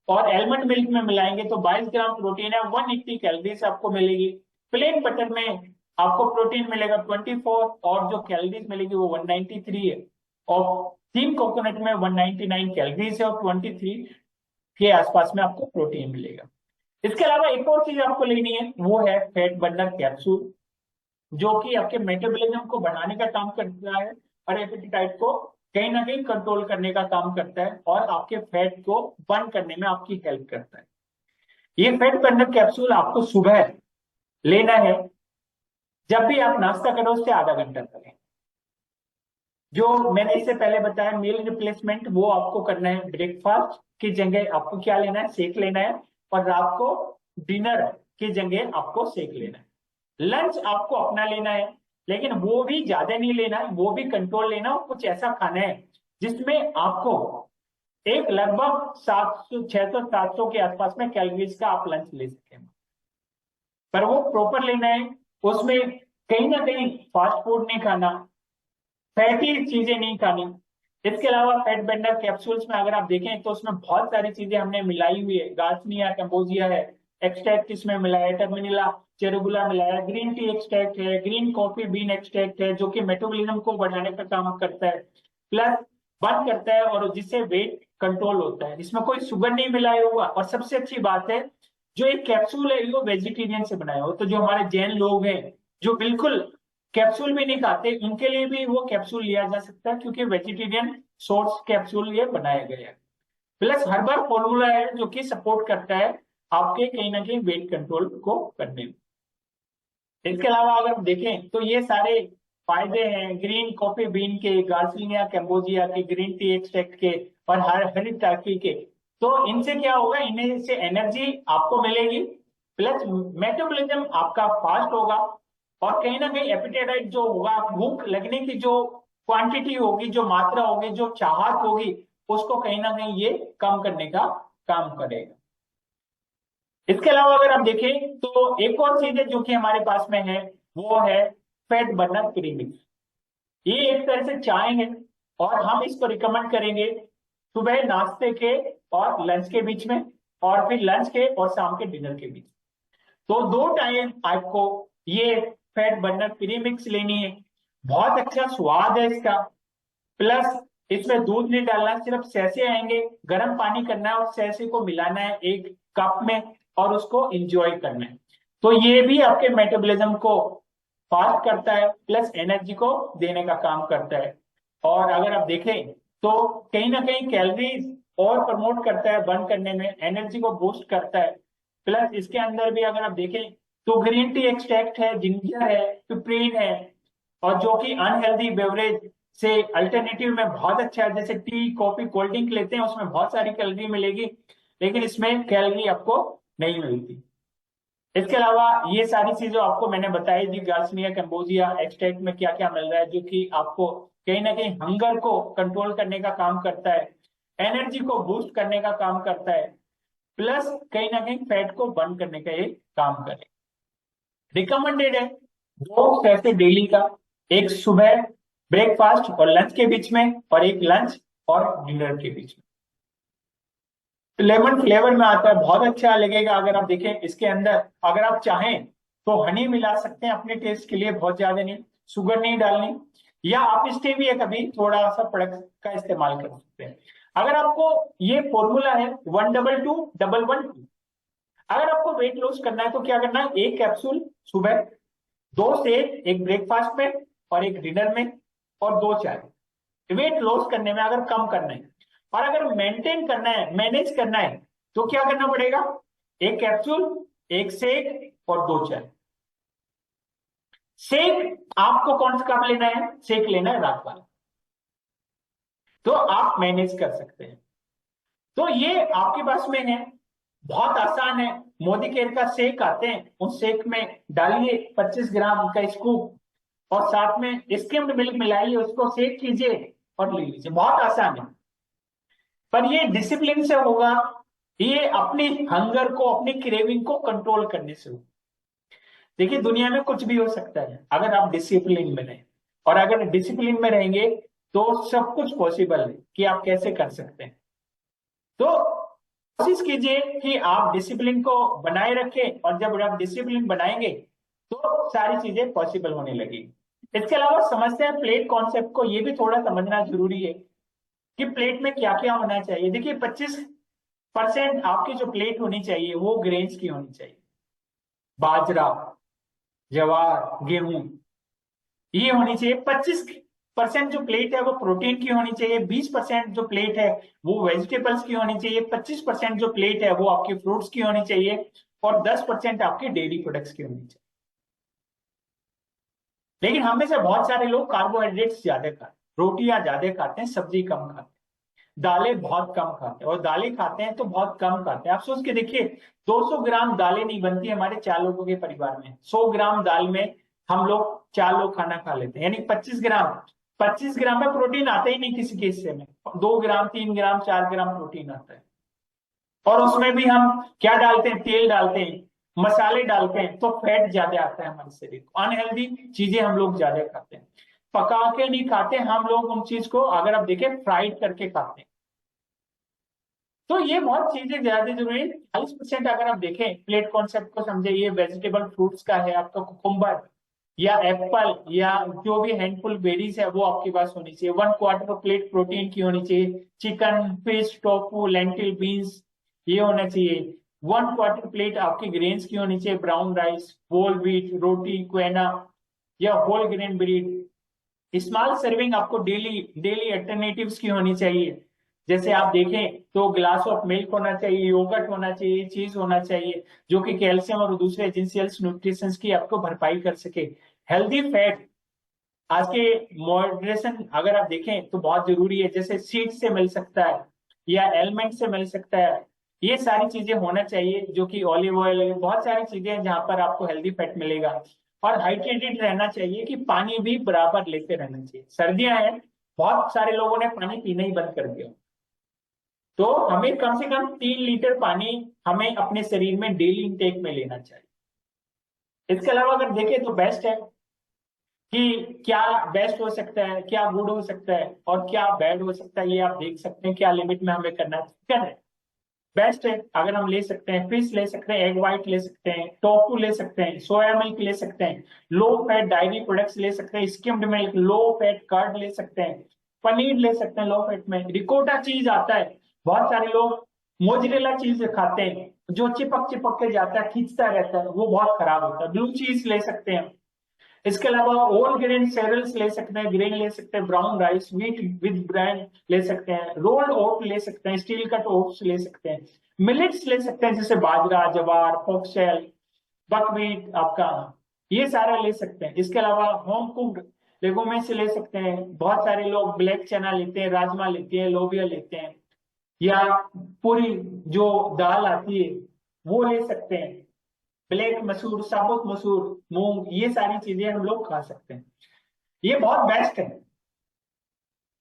और एलमंड मिल्क में मिलाएंगे तो 22 ग्राम प्रोटीन है, 180 कैलोरीज आपको मिलेगी। प्लेन बटर में आपको प्रोटीन मिलेगा 24, और जो कैलोरीज मिलेगी वो 193 है। और तीन कोकोनट में 199 कैलोरीज है, और 23 के आसपास में आपको प्रोटीन मिलेगा। इसके अलावा एक और चीज आपको लेनी है, वो है फैट बर्नर कैप्सूल, जो कि आपके मेटाबॉलिज्म को बढ़ाने का काम करता है, और एपेटाइट को कहीं ना कहीं कंट्रोल करने का काम करता है, और आपके फैट को बर्न करने में आपकी हेल्प करता है। ये फैट बर्नर कैप्सूल आपको सुबह लेना है, जब भी आप नाश्ता करो उससे आधा घंटा पहले। जो मैंने इससे पहले बताया मील रिप्लेसमेंट, वो आपको करना है ब्रेकफास्ट की जगह, आपको क्या लेना है, शेक लेना है, और रात को डिनर की जगह आपको शेक लेना है। लंच आपको अपना लेना है, लेकिन वो भी ज्यादा नहीं लेना है, वो भी कंट्रोल लेना, और कुछ ऐसा खाना है जिसमें आपको एक लगभग 700 600 700 के आसपास में कैलोरीज का आप लंच ले सकते हैं, पर वो प्रॉपर लेना है। उसमें कहीं ना कहीं फास्ट फूड नहीं खाना, फैटी चीजें नहीं खानी। इसके अलावा फैट बेंडर कैप्सूल्स में अगर आप देखें तो उसमें बहुत सारी चीजें हमने मिलाई हुई है। गार्सिनिया कैम्बोजिया है, एक्सट्रैक्ट इसमें मिलाया है, टर्मिनेला चेरुबुला मिलाया है, ग्रीन टी एक्सट्रैक्ट है, ग्रीन कॉफी बीन एक्सट्रैक्ट है, जो कि मेटाबॉलिज्म को बढ़ाने का काम करता है, प्लस बर्न करता है, और जिससे वेट कंट्रोल होता है। इसमें कोई शुगर नहीं मिलाया हुआ, और सबसे अच्छी बात है जो एक कैप्सूल है वो वेजिटेरियन से बनाया हो। तो जो हमारे जैन लोग हैं जो बिल्कुल कैप्सूल भी नहीं खाते, उनके लिए भी वो कैप्सूल लिया जा सकता है, क्योंकि वेजिटेरियन सोर्स कैप्सूल ये बनाया गया है। प्लस हर्बल फॉर्मूला है जो कि सपोर्ट करता है आपके कहीं ना कहीं वेट कंट्रोल को करने में। इसके अलावा अगर हम देखें तो ये सारे फायदे हैं ग्रीन कॉफी बीन के, गार्सिनिया कैम्बोजिया के, ग्रीन टी एक्सट्रैक्ट के, और हरी टाकी के। तो इनसे क्या होगा, इनमें से एनर्जी आपको मिलेगी, प्लस मेटाबॉलिज्म आपका फास्ट होगा, और कहीं ना कहीं एपिटाइट जो होगा, भूख लगने की जो क्वांटिटी होगी, जो मात्रा होगी, जो चाहत होगी, उसको कहीं ना कहीं ये कम करने का काम करेगा। इसके अलावा अगर आप देखें तो एक और चीज है जो कि हमारे पास में है, वो है फैट बर्नर प्रीमिक्स। ये एक तरह से चाय है, और हम इसको रिकमेंड करेंगे सुबह नाश्ते के और लंच के बीच में, और फिर लंच के और शाम के डिनर के बीच। तो 2 टाइम आपको ये फैट बर्नर प्रीमिक्स लेनी है। बहुत अच्छा स्वाद है इसका, प्लस इसमें दूध नहीं डालना, सिर्फ सैसे आएंगे, गर्म पानी करना है और सैसे को मिलाना है एक कप में, और उसको इंजॉय करना है। तो ये भी आपके मेटाबॉलिज्म को फास्ट करता है, प्लस एनर्जी को देने का काम करता है। और अगर आप देखें तो कहीं ना कहीं कैलोरीज और प्रमोट करता है बर्न करने में, एनर्जी को बूस्ट करता है। प्लस इसके अंदर भी अगर आप देखें तो ग्रीन टी एक्सट्रैक्ट है, जिंजर है, पिपरीन है, और जो कि अनहेल्दी बेवरेज से अल्टरनेटिव में बहुत अच्छा है। जैसे टी कॉफी कोल्ड ड्रिंक लेते हैं उसमें बहुत सारी कैलोरी मिलेगी, लेकिन इसमें कैलोरी आपको नहीं मिलती। इसके अलावा ये सारी चीजें आपको मैंने बताई दी, गार्सिनिया कैम्बोजिया एक्सट्रैक्ट में क्या क्या मिल रहा है, जो कि आपको कहीं ना कहीं हंगर को कंट्रोल करने का काम करता है, एनर्जी को बूस्ट करने का काम करता है, प्लस कहीं ना कहीं फैट को बर्न करने का ये काम करे। रिकमेंडेड है 2 सैसे डेली का, एक सुबह ब्रेकफास्ट और लंच के बीच में, और एक लंच और डिनर के बीच में। लेमन फ्लेवर में आता है, बहुत अच्छा लगेगा। अगर आप देखें इसके अंदर अगर आप चाहें तो हनी मिला सकते हैं अपने टेस्ट के लिए, बहुत ज्यादा नहीं, शुगर नहीं डालनी, या आप स्टेविया का भी थोड़ा सा प्रोडक्ट का इस्तेमाल कर सकते हैं। अगर आपको ये फॉर्मूला है 122-112, अगर आपको वेट लॉस करना है तो क्या करना है, एक कैप्सूल सुबह, 2 सेक, एक ब्रेकफास्ट में और एक डिनर में, और 2 चाय। वेट लॉस करने में अगर कम करना है, और अगर मेंटेन करना है, मैनेज करना है, तो क्या करना पड़ेगा, एक कैप्सूल, एक सेक और 2 चाय। सेक आपको कौन सा कब लेना है, सेक लेना है रात वाला, तो आप मैनेज कर सकते हैं। तो ये आपके पास में है, बहुत आसान है। मोदी केयर का सेक आते हैं, उस सेक में डालिए 25 ग्राम का स्कूप, और साथ में स्किम्ड मिल्क मिलाइए, उसको सेक कीजिए और ले लीजिए, बहुत आसान है। पर ये डिसिप्लिन से होगा, ये अपनी हंगर को, अपनी क्रेविंग को कंट्रोल करने से होगा। देखिए दुनिया में कुछ भी हो सकता है अगर आप डिसिप्लिन में रहें, और अगर डिसिप्लिन में रहेंगे तो सब कुछ पॉसिबल है कि आप कैसे कर सकते हैं। तो कोशिश कीजिए कि आप डिसिप्लिन को बनाए रखें, और जब आप डिसिप्लिन बनाएंगे तो सारी चीजें पॉसिबल होने लगेगी। इसके अलावा समझते हैं प्लेट कॉन्सेप्ट को, ये भी थोड़ा समझना जरूरी है कि प्लेट में क्या क्या होना चाहिए। देखिए 25% आपकी जो प्लेट होनी चाहिए वो ग्रेन्स की होनी चाहिए, बाजरा, ज्वार, गेहूं, ये होनी चाहिए। 25% जो प्लेट है वो प्रोटीन की होनी चाहिए, 20% जो प्लेट है वो वेजिटेबल्स की होनी चाहिए, 25% जो प्लेट है वो आपकी फ्रूट्स की होनी चाहिए, और 10% आपके डेयरी प्रोडक्ट्स की होनी चाहिए। लेकिन हम में से बहुत सारे लोग कार्बोहाइड्रेट्स ज्यादा खाते हैं, रोटियां ज्यादा खाते हैं, सब्जी कम खाते हैं, दालें बहुत कम खाते हैं, और दालें खाते हैं तो बहुत कम खाते हैं। आप सोच के देखिए 200 ग्राम दालें नहीं बनती हमारे 4 लोगों के परिवार में, 100 ग्राम दाल में हम लोग 4 लोग खाना खा लेते हैं, यानी 25 ग्राम। 25 ग्राम में प्रोटीन आता ही नहीं किसी के हिस्से में, 2 ग्राम 3 ग्राम 4 ग्राम प्रोटीन आता है। और उसमें भी हम क्या डालते हैं, तेल डालते हैं, मसाले डालते हैं, तो फैट ज्यादा आता है हमारे शरीर को, अनहेल्दी चीजें हम लोग ज्यादा खाते हैं। पका के नहीं खाते हम लोग उन चीज को, अगर आप देखें फ्राइड करके खाते हैं। तो ये बहुत चीजें ज्यादा जरूरी है। 40% अगर आप देखें प्लेट कॉन्सेप्ट को समझे, ये वेजिटेबल फ्रूट्स का है, आपका कुकुम्बर या एप्पल या जो भी हैंडफुल बेरीज है वो आपके पास होनी चाहिए। 1/4 प्लेट प्रोटीन की होनी चाहिए। Chicken, fish, tofu, lentil, beans ये होना चाहिए। 1/4 प्लेट आपकी ग्रेन्स की होनी चाहिए, brown rice, whole wheat, roti, quinoa या whole grain bread. Small serving आपको डेली डेली अल्टरनेटिव्स की होनी चाहिए। जैसे आप देखें तो ग्लास ऑफ मिल्क होना चाहिए, योगर्ट होना चाहिए, चीज होना चाहिए, जो कि कैल्शियम और दूसरे एसेंशियल्स न्यूट्रिशंस की आपको भरपाई कर सके। हेल्दी फैट आज के मॉडरेशन अगर आप देखें तो बहुत जरूरी है, जैसे सीड से मिल सकता है या एलिमेंट से मिल सकता है। ये सारी चीजें होना चाहिए, जो कि ऑलिव ऑयल, बहुत सारी चीजें हैं जहां पर आपको हेल्दी फैट मिलेगा। और हाइड्रेटेड रहना चाहिए, कि पानी भी बराबर लेते रहना चाहिए। सर्दियां हैं, बहुत सारे लोगों ने पानी पीना ही बंद कर दिया, तो हमें कम से कम 3 लीटर पानी हमें अपने शरीर में डेली इंटेक में लेना चाहिए। इसके अलावा अगर देखें तो बेस्ट है कि क्या बेस्ट हो सकता है, क्या गुड हो सकता है और क्या बैड हो सकता है, ये आप देख सकते हैं क्या लिमिट में हमें करना है। ठीक है, बेस्ट है अगर हम ले सकते हैं, फिश ले सकते हैं, एग वाइट ले सकते हैं, टोफू ले सकते हैं, सोया मिल्क ले सकते हैं, लो फैट डायरी प्रोडक्ट्स ले सकते हैं, skimmed milk, low fat curd ले सकते हैं, पनीर ले सकते हैं लो फैट में, रिकोटा चीज आता है। बहुत सारे लोग मोजरेला चीज खाते हैं, जो चिपक चिपक के जाता है, खींचता रहता है, वो बहुत खराब होता है। ब्लू चीज ले सकते हैं। इसके अलावा होल ग्रेन सेरेल्स ले सकते हैं, ग्रेन ले सकते हैं, brown rice, wheat with brand ले सकते हैं, रोल्ड ओट ले सकते हैं, स्टील कट ओट्स ले सकते हैं, मिलेट्स ले सकते हैं जैसे बाजरा, जवार, फोक्सटेल, बकव्हीट आपका, ये सारा ले सकते हैं। इसके अलावा होम कुक्ड लेगुमिस ले सकते हैं। बहुत सारे लोग ब्लैक चना लेते हैं, राजमा लेते हैं, लोबिया लेते हैं, या पूरी जो दाल आती है वो ले सकते हैं, ब्लैक मसूर, साबुत मसूर, मूंग, ये सारी चीजें हम लोग खा सकते हैं। ये बहुत बेस्ट है।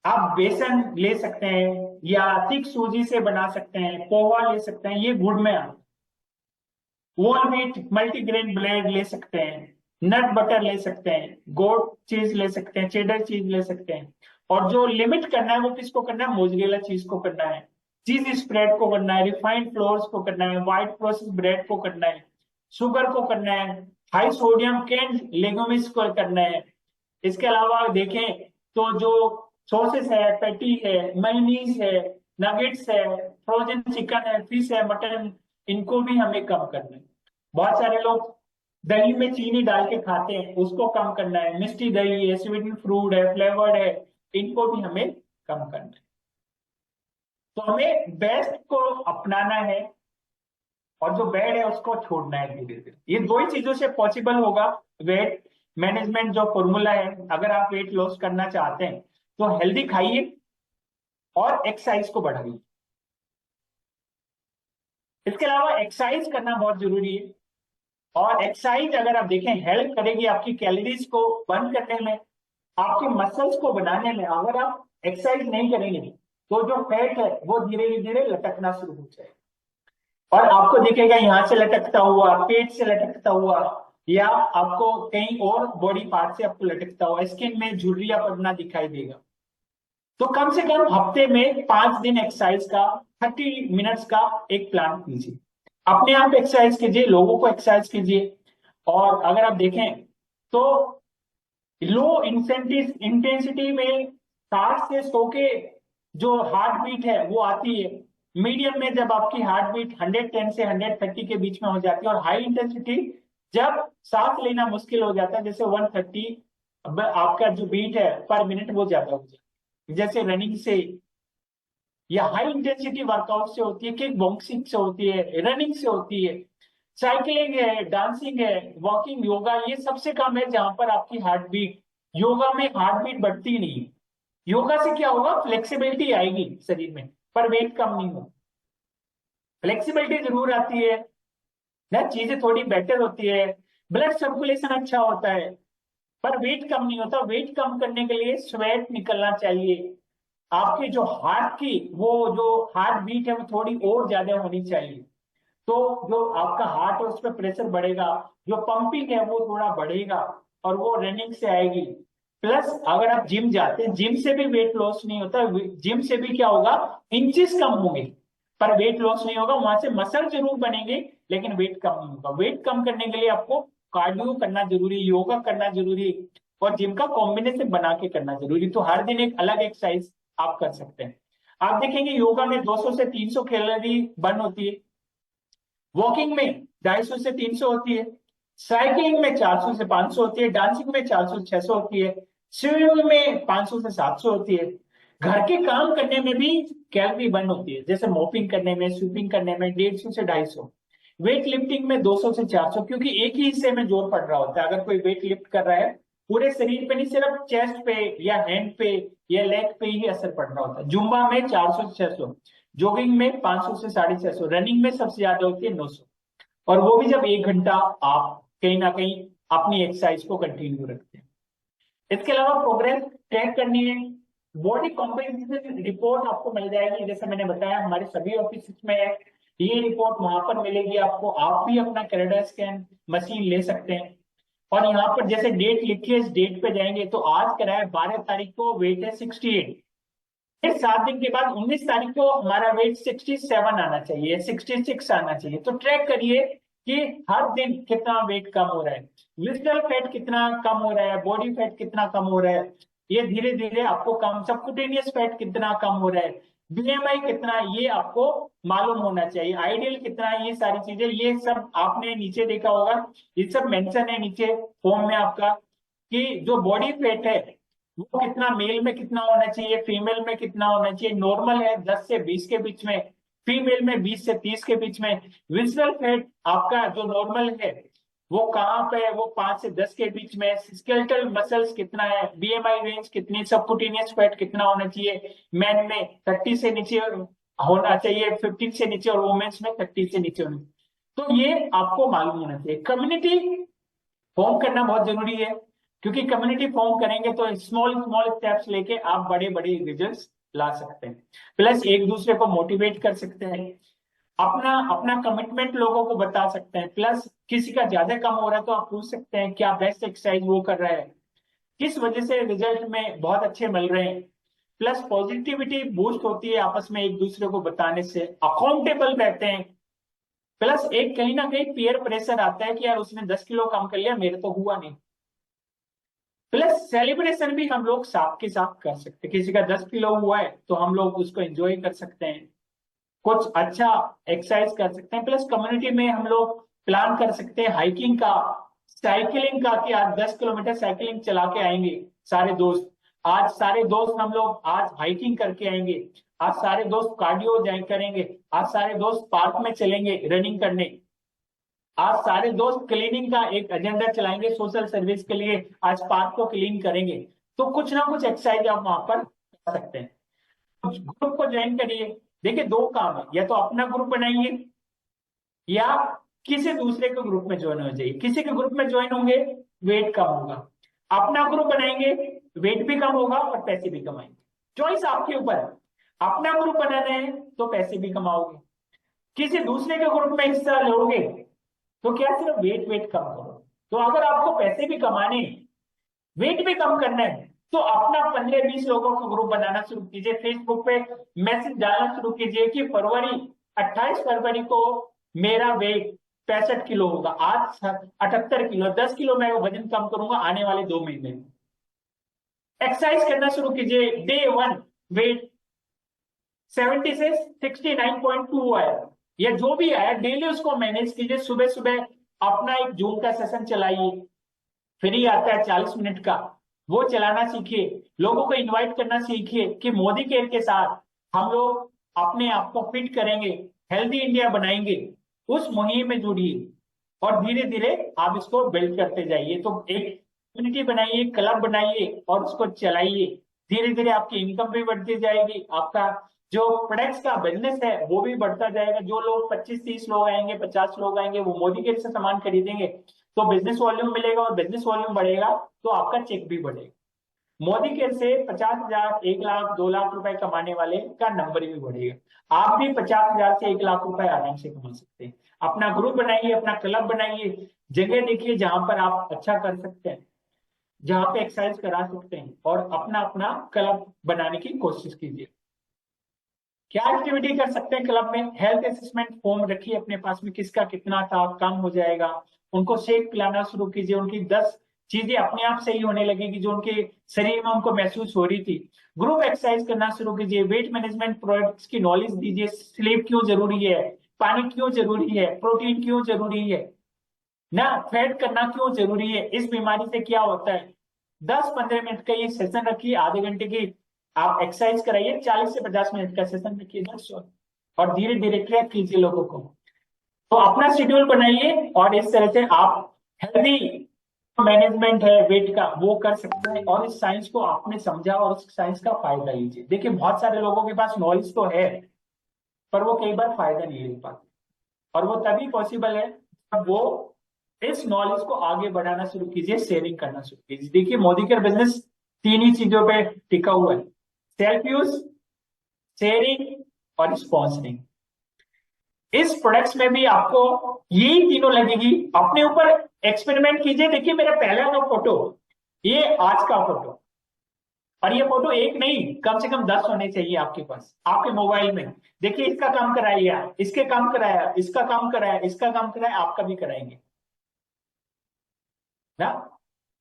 आप बेसन ले सकते हैं या थिक सूजी से बना सकते हैं, पोहा ले सकते हैं, ये गुड़ में आता है। होल व्हीट मल्टीग्रेन ब्रेड ले सकते हैं, नट बटर ले सकते हैं, गोट चीज ले सकते हैं, चेडर चीज ले सकते हैं। और जो लिमिट करना है वो किसको करना है, मोजरेला चीज को करना है, चीज स्प्रेड को करना है, रिफाइंड फ्लोर्स को करना है, व्हाइट प्रोसेस ब्रेड को करना है, शुगर को करना है, हाई सोडियम कैंड लेगुमिस को करना है। इसके अलावा देखें तो जो सॉसेस है, पैटी है, मेयोनीज है, नगेट्स है, फ्रोजन चिकन है, फिश है, मटन, इनको भी हमें कम करना है। बहुत सारे लोग दही में चीनी डाल के खाते हैं, उसको कम करना है। मिष्टी दही है, स्वीटन फ्रूट है, फ्लेवर्ड है, इनको भी हमें कम करना है। तो हमें बेस्ट को अपनाना है और जो बैड है उसको छोड़ना है धीरे धीरे। ये दो ही चीजों से पॉसिबल होगा वेट मैनेजमेंट। जो फॉर्मूला है, अगर आप वेट लॉस करना चाहते हैं तो हेल्दी खाइए और एक्सरसाइज को बढ़ाइए। इसके अलावा एक्सरसाइज करना बहुत जरूरी है। और एक्सरसाइज अगर आप देखें हेल्प करेगी आपकी कैलोरीज को बर्न करने में, आपके मसल्स को बनाने में। अगर आप एक्सरसाइज नहीं करेंगे तो जो फैट है वो धीरे धीरे लटकना शुरू हो जाएगा, और आपको दिखेगा यहाँ से लटकता हुआ, पेट से लटकता हुआ, या आपको कहीं और बॉडी पार्ट से आपको लटकता हुआ, स्किन में झुर्रियां पड़ना दिखाई देगा। तो कम से कम हफ्ते में 5 दिन एक्सरसाइज का 30 मिनट्स का एक प्लान कीजिए। अपने आप एक्सरसाइज कीजिए, लोगों को एक्सरसाइज कीजिए। और अगर आप देखें तो लो इंटेंसिटी में 60 से 100 के जो हार्ट बीट है वो आती है। मीडियम में जब आपकी हार्ट बीट 110 से 130 के बीच में हो जाती है, और हाई इंटेंसिटी जब सांस लेना मुश्किल हो जाता है, जैसे 130 आपका जो बीट है पर मिनट वो ज्यादा हो जाता है, जैसे रनिंग से या हाई इंटेंसिटी वर्कआउट से होती है, किक बॉक्सिंग से होती है, रनिंग से होती है, साइकिलिंग है, डांसिंग है, वॉकिंग, योगा, ये सबसे कम है जहां पर आपकी हार्ट बीट, योगा में हार्ट बीट बढ़ती नहीं है। योगा से क्या होगा, फ्लेक्सिबिलिटी आएगी शरीर में, पर वेट कम नहीं होगा। फ्लेक्सिबिलिटी जरूर आती है ना, चीजें थोड़ी बेटर होती है, ब्लड सर्कुलेशन अच्छा होता है, पर वेट कम नहीं होता। वेट कम करने के लिए स्वेट निकलना चाहिए, आपकी जो हार्ट की वो जो हार्ट बीट है वो थोड़ी और ज्यादा होनी चाहिए। तो जो आपका हार्ट है उस पर प्रेशर बढ़ेगा, जो पंपिंग है वो थोड़ा बढ़ेगा, और वो रनिंग से आएगी। प्लस अगर आप जिम जाते हैं, जिम से भी वेट लॉस नहीं होता, जिम से भी क्या होगा, इंचेस कम होंगे, पर वेट लॉस नहीं होगा। वहां से मसल जरूर बनेंगे, लेकिन वेट कम नहीं होगा। वेट कम करने के लिए आपको कार्डियो करना जरूरी, योगा करना जरूरी, और जिम का कॉम्बिनेशन बना के करना जरूरी। तो हर दिन एक अलग एक्सरसाइज आप कर सकते हैं। आप देखेंगे योगा में 200 से 300 कैलोरी बर्न होती है, वॉकिंग में 250 से 300 होती है, साइकिलिंग में 400 से 500 होती है, डांसिंग में 400 से 600 होती है, स्विमिंग में 500 से 700 होती है। घर के काम करने में भी कैलोरी बर्न होती है, जैसे मॉपिंग करने में, स्वीपिंग करने में 150 से 250। वेट लिफ्टिंग में 200 से 400, क्योंकि एक ही हिस्से में जोर पड़ रहा होता है। अगर कोई वेट लिफ्ट कर रहा है, पूरे शरीर पे नहीं, सिर्फ चेस्ट पे या हैंड पे या लेग पे ही असर पड़ रहा होता है। जुम्बा में 400 से 600, जॉगिंग में 500 से 650, रनिंग में सबसे ज्यादा होती है 900। और वो भी जब 1 घंटा आप कहीं ना कहीं अपनी एक्सरसाइज को कंटिन्यू रखते हैं। इसके अलावा प्रोग्रेस ट्रैक करनी है, बॉडी कॉम्पोजिशन रिपोर्ट आपको मिल जाएगी, जैसे मैंने बताया हमारे सभी ऑफिस में है। ये रिपोर्ट वहां पर मिलेगी आपको, आप भी अपना कैरेडा स्कैन मशीन ले सकते हैं। और यहाँ पर जैसे डेट लिखी है, इस डेट पे जाएंगे तो आज कराया 12 तारीख को, वेट है 68। फिर 7 दिन के बाद 19 तारीख को हमारा वेट 67 आना चाहिए, 66 आना चाहिए। तो ट्रैक करिए कि हर दिन कितना वेट कम हो रहा है, विजिबल फैट कितना कम हो रहा है, बॉडी फैट कितना कम हो रहा है, ये धीरे धीरे आपको कम, सबकुटेनियस फैट कितना कम हो रहा है, बीएमआई कितना, ये आपको मालूम होना चाहिए, आइडियल कितना है, ये सारी चीजें, ये सब आपने नीचे देखा होगा, ये सब मेंशन है नीचे फॉर्म में आपका, कि जो बॉडी फैट है वो कितना, मेल में कितना होना चाहिए, फीमेल में कितना होना चाहिए। नॉर्मल है 10 से 20 के बीच में, फीमेल में 20 से 30 के बीच में। विजुअल फैट आपका जो नॉर्मल है वो कहाँ पे है, वो 5 से 10 के बीच में। स्केलेटल मसल्स कितना है, बीएमआई रेंज कितनी, सबकुटेनियस फैट कितना होना चाहिए, मैन में 30 से नीचे होना चाहिए, 15 से नीचे, और वुमेन्स में 30 से नीचे होना चाहिए। तो ये आपको मालूम होना चाहिए। कम्युनिटी फॉर्म करना बहुत जरूरी है, क्योंकि कम्युनिटी फॉर्म करेंगे तो स्मॉल स्मॉल स्टेप्स लेके आप बड़े बड़े रिजल्ट्स ला सकते हैं। प्लस एक दूसरे को मोटिवेट कर सकते हैं, अपना अपना कमिटमेंट लोगों को बता सकते हैं। प्लस किसी का ज्यादा कम हो रहा है तो आप पूछ सकते हैं क्या बेस्ट एक्सरसाइज वो कर रहा है, किस वजह से रिजल्ट में बहुत अच्छे मिल रहे हैं। प्लस पॉजिटिविटी बूस्ट होती है आपस में एक दूसरे को बताने से, अकाउंटेबल रहते हैं। प्लस एक कहीं ना कहीं पीयर प्रेशर आता है कि यार उसने 10 किलो कम कर लिया, मेरे तो हुआ नहीं। प्लस सेलिब्रेशन भी हम लोग साथ के साथ कर सकते हैं, किसी का 10 किलो हुआ है तो हम लोग उसको एंजॉय कर सकते हैं, कुछ अच्छा एक्सरसाइज कर सकते हैं। प्लस कम्युनिटी में हम लोग प्लान कर सकते हैं हाइकिंग का, साइकिलिंग का, कि आज 10 किलोमीटर साइकिलिंग चला के आएंगे सारे दोस्त। आज सारे दोस्त हम लोग आज हाइकिंग करके आएंगे, आज सारे दोस्त कार्डियो ज्वाइन करेंगे, आज सारे दोस्त पार्क में चलेंगे रनिंग करने, आज सारे दोस्त क्लीनिंग का एक एजेंडा चलाएंगे सोशल सर्विस के लिए, आज पार्क को क्लीन करेंगे। तो कुछ ना कुछ एक्सरसाइज आप वहां पर कर सकते हैं। कुछ ग्रुप को ज्वाइन करिए। देखिए दो काम है, या तो अपना ग्रुप बनाइए या किसी दूसरे के ग्रुप में ज्वाइन हो जाइए। किसी के ग्रुप में ज्वाइन होंगे, वेट कम होगा, अपना ग्रुप बनाएंगे, वेट भी कम होगा और पैसे भी कमाएंगे। चॉइस आपके ऊपर है, अपना ग्रुप बनाना है तो पैसे भी कमाओगे, किसी दूसरे के ग्रुप में हिस्सा लोगे तो क्या सिर्फ वेट वेट कम करो। तो अगर आपको पैसे भी कमाने हैं, वेट भी कम करना है, तो अपना 15-20 लोगों का ग्रुप बनाना शुरू कीजिए, फेसबुक पे मैसेज डालना शुरू कीजिए कि 28 फरवरी को मेरा वेट 65 किलो होगा, आज 78 किलो, 10 किलो मैं वजन कम करूंगा आने वाले 2 महीने में। एक्सरसाइज करना शुरू कीजिए, डे 1 वेट 70 से 69.2 आया, या जो भी आया डेली उसको मैनेज कीजिए। सुबह सुबह अपना एक जूम का सेशन चलाइए, फ्री आता है 40 मिनट का, वो चलाना सीखिए। लोगों को इनवाइट करना सीखिए कि मोदी केयर के साथ हम लोग अपने आप को फिट करेंगे, हेल्दी इंडिया बनाएंगे। उस मुहिम में जुड़िए और धीरे धीरे आप इसको बिल्ड करते जाइए। तो एक कम्युनिटी बनाइए, क्लब बनाइए और उसको चलाइए। धीरे धीरे आपकी इनकम भी बढ़ती जाएगी, आपका जो प्रोडक्ट्स का बिजनेस है वो भी बढ़ता जाएगा। जो लोग 25-30 लोग आएंगे, 50 लोग आएंगे, वो मोदी केयर से सामान खरीदेंगे तो बिजनेस वॉल्यूम मिलेगा, और बिजनेस वॉल्यूम बढ़ेगा तो आपका चेक भी बढ़ेगा। मोदी केयर से 50,000, 1 लाख, 2 लाख रुपए कमाने वाले का नंबर भी बढ़ेगा। आप भी 50,000 से 1 लाख रुपए आराम से कमा सकते हैं। अपना ग्रुप बनाइए, अपना क्लब बनाइए, जगह देखिए जहां पर आप अच्छा कर सकते हैं, जहां पे एक्सरसाइज करा सकते हैं, और अपना अपना क्लब बनाने की कोशिश कीजिए। क्या एक्टिविटी कर सकते हैं क्लब में? हेल्थ असेसमेंट फॉर्म रखिए अपने पास में, किसका कितना था, कम हो जाएगा। उनको शेक पिलाना शुरू कीजिए, उनकी 10 चीजें अपने आप सही होने लगेगी जो उनके शरीर में उनको महसूस हो रही थी। ग्रुप एक्सरसाइज करना शुरू कीजिए, वेट मैनेजमेंट प्रोडक्ट्स की नॉलेज दीजिए, स्लीप क्यों जरूरी है, पानी क्यों जरूरी है, प्रोटीन क्यों जरूरी है ना, फैट करना क्यों जरूरी है, इस बीमारी से क्या होता है। 10-15 मिनट का ये सेशन रखिए, आधे घंटे की आप एक्सरसाइज कराइए, 40 से 50 मिनट का सेशन रखिए, और धीरे धीरे ट्रैक कीजिए लोगों को। तो अपना शेड्यूल बनाइए और इस तरह से आप हेल्दी मैनेजमेंट है वेट का वो कर सकते हैं, और इस साइंस को आपने समझा और इस साइंस का फायदा लीजिए। देखिए बहुत सारे लोगों के पास नॉलेज तो है, पर वो कई बार फायदा नहीं ले पाते, और वो तभी पॉसिबल है जब वो इस नॉलेज को आगे बढ़ाना शुरू कीजिए, शेयरिंग करना शुरू कीजिए। देखिए मोदी का बिजनेस 3 ही चीजों पे टिका हुआ है: सेल्फ यूज, शेयरिंग और स्पॉन्सरिंग। इस प्रोडक्ट्स में भी आपको यही तीनों लगेगी। अपने ऊपर एक्सपेरिमेंट कीजिए। देखिए मेरा पहला का फोटो, ये आज का फोटो, और ये फोटो एक नहीं, कम से कम 10 होने चाहिए आपके पास, आपके मोबाइल में। देखिए इसका काम कराया, इसके काम कराया, इसका काम कराया, इसका काम कराया, आपका भी कराएंगे ना।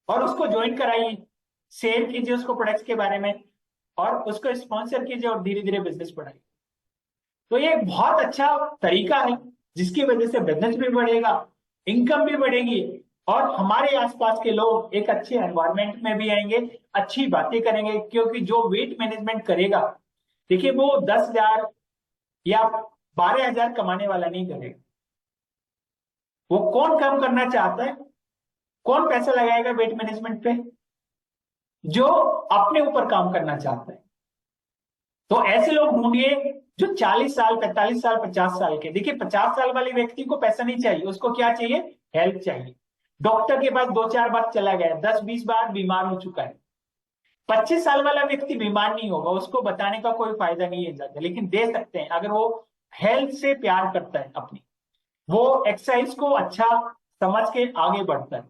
और उसको ज्वाइन कराइए, शेयर कीजिए उसको प्रोडक्ट्स के बारे में, और उसको स्पॉन्सर कीजिए, और धीरे धीरे बिजनेस बढ़ाइए। तो ये एक बहुत अच्छा तरीका है जिसकी वजह से बिजनेस भी बढ़ेगा, इनकम भी बढ़ेगी, और हमारे आसपास के लोग एक अच्छे एनवायरनमेंट में भी आएंगे, अच्छी बातें करेंगे। क्योंकि जो वेट मैनेजमेंट करेगा, देखिए वो 10,000 या 12,000 कमाने वाला नहीं करेगा। वो कौन काम करना चाहता है, कौन पैसा लगाएगा वेट मैनेजमेंट पे? जो अपने ऊपर काम करना चाहता है। तो ऐसे लोग ढूंढिए जो 40 साल, 45 साल, 50 साल के। देखिए 50 साल वाले व्यक्ति को पैसा नहीं चाहिए, उसको क्या चाहिए? हेल्थ चाहिए। डॉक्टर के पास 2-4 बार चला गया, 10-20 बार बीमार हो चुका है। 25 साल वाला व्यक्ति बीमार नहीं होगा, उसको बताने का कोई फायदा नहीं है ज्यादा, लेकिन दे सकते हैं अगर वो हेल्थ से प्यार करता है अपनी, वो एक्सरसाइज को अच्छा समझ के आगे बढ़ता है।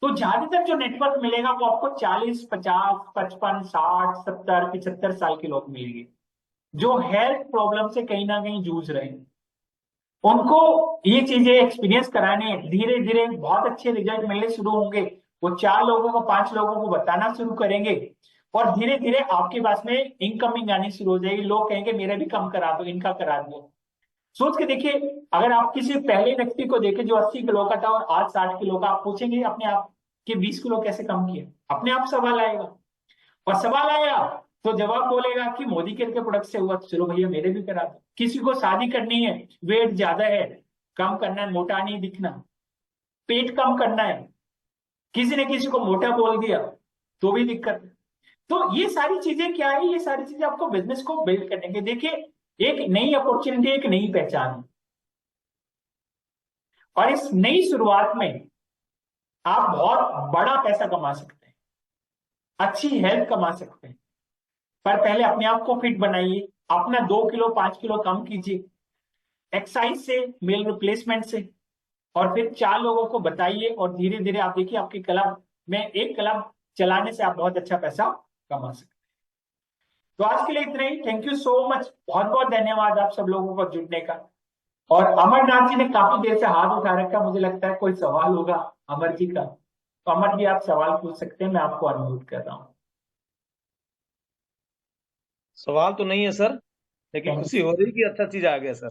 तो ज्यादातर जो नेटवर्क मिलेगा वो आपको 40, 50, 55, 60, 70, 75 साल के लोग मिलेंगे, जो हेल्थ प्रॉब्लम से कहीं ना कहीं जूझ रहे हैं। उनको ये चीजें एक्सपीरियंस कराने, धीरे धीरे बहुत अच्छे रिजल्ट मिलने शुरू होंगे। वो 4 लोगों को, 5 लोगों को बताना शुरू करेंगे, और धीरे धीरे आपके पास में इनकमिंग आनी शुरू हो जाएगी। लोग कहेंगे मेरा भी कम करा दो, इनका करा दो। सोच के देखिए, अगर आप किसी पहले व्यक्ति को देखें जो 80 किलो का था और आज 60 किलो का, आप पूछेंगे अपने आप कि 20 किलो कैसे कम किया? अपने आप सवाल आएगा, और सवाल आया तो जवाब बोलेगा कि मोदी केयर के प्रोडक्ट से हुआ, तो चलो भैया मेरे भी करा दो। किसी को शादी करनी है, वेट ज्यादा है, कम करना है, मोटा नहीं दिखना, पेट कम करना है, किसी ने किसी को मोटा बोल दिया तो भी दिक्कत है। तो ये सारी चीजें क्या है? ये सारी चीजें आपको बिजनेस को बिल्ड करने के, देखिए एक नई अपॉर्चुनिटी, एक नई पहचान है, और इस नई शुरुआत में आप बहुत बड़ा पैसा कमा सकते हैं, अच्छी हेल्थ कमा सकते हैं। पर पहले अपने आप को फिट बनाइए, अपना 2 किलो 5 किलो कम कीजिए एक्सरसाइज से, मील रिप्लेसमेंट से, और फिर 4 लोगों को बताइए, और धीरे धीरे आप देखिए आपके क्लब में, एक क्लब चलाने से आप बहुत अच्छा पैसा कमा सकते हैं। तो आज के लिए इतना ही। थैंक यू सो मच, बहुत बहुत धन्यवाद आप सब लोगों को जुड़ने का। और अमरनाथ जी ने काफी देर से हाथ उठा रखा, मुझे लगता है कोई सवाल होगा अमर जी का। तो अमर जी आप सवाल पूछ सकते हैं, मैं आपको अनम्यूट कर रहा हूँ। सवाल तो नहीं है सर, लेकिन थैंक खुशी यू हो रही कि अच्छा चीज आ गया सर।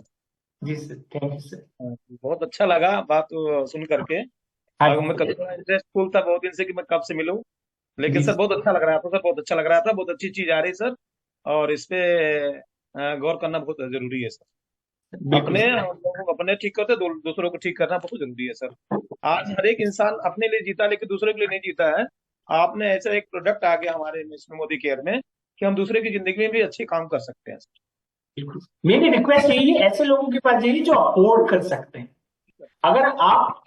जी सर, थैंक यू सर। बहुत अच्छा लगा बात सुन करके। हाँ और मैं जी कभी थोड़ा इंटरेस्टफुल था बहुत दिन से कि मैं कब से मिलूं, लेकिन जी सर बहुत अच्छा लग रहा था, सर बहुत अच्छा लग रहा था, बहुत अच्छी चीज आ रही सर। और इस पे गौर करना बहुत जरूरी है सर। बिल्कुल अपने सर। हम लोगों को अपने ठीक करते, दूसरों को ठीक करना बहुत जरूरी है सर। आज हर एक इंसान अपने लिए जीता लेकिन दूसरे के लिए नहीं जीता है। आपने ऐसा एक प्रोडक्ट आ गया हमारे इसमें मोदी केयर में कि हम दूसरे की जिंदगी में भी अच्छे काम कर सकते हैं सर। बिल्कुल, मेरी रिक्वेस्ट यही है, ऐसे लोगों के पास जाइए जो अफोर्ड कर सकते हैं। अगर आप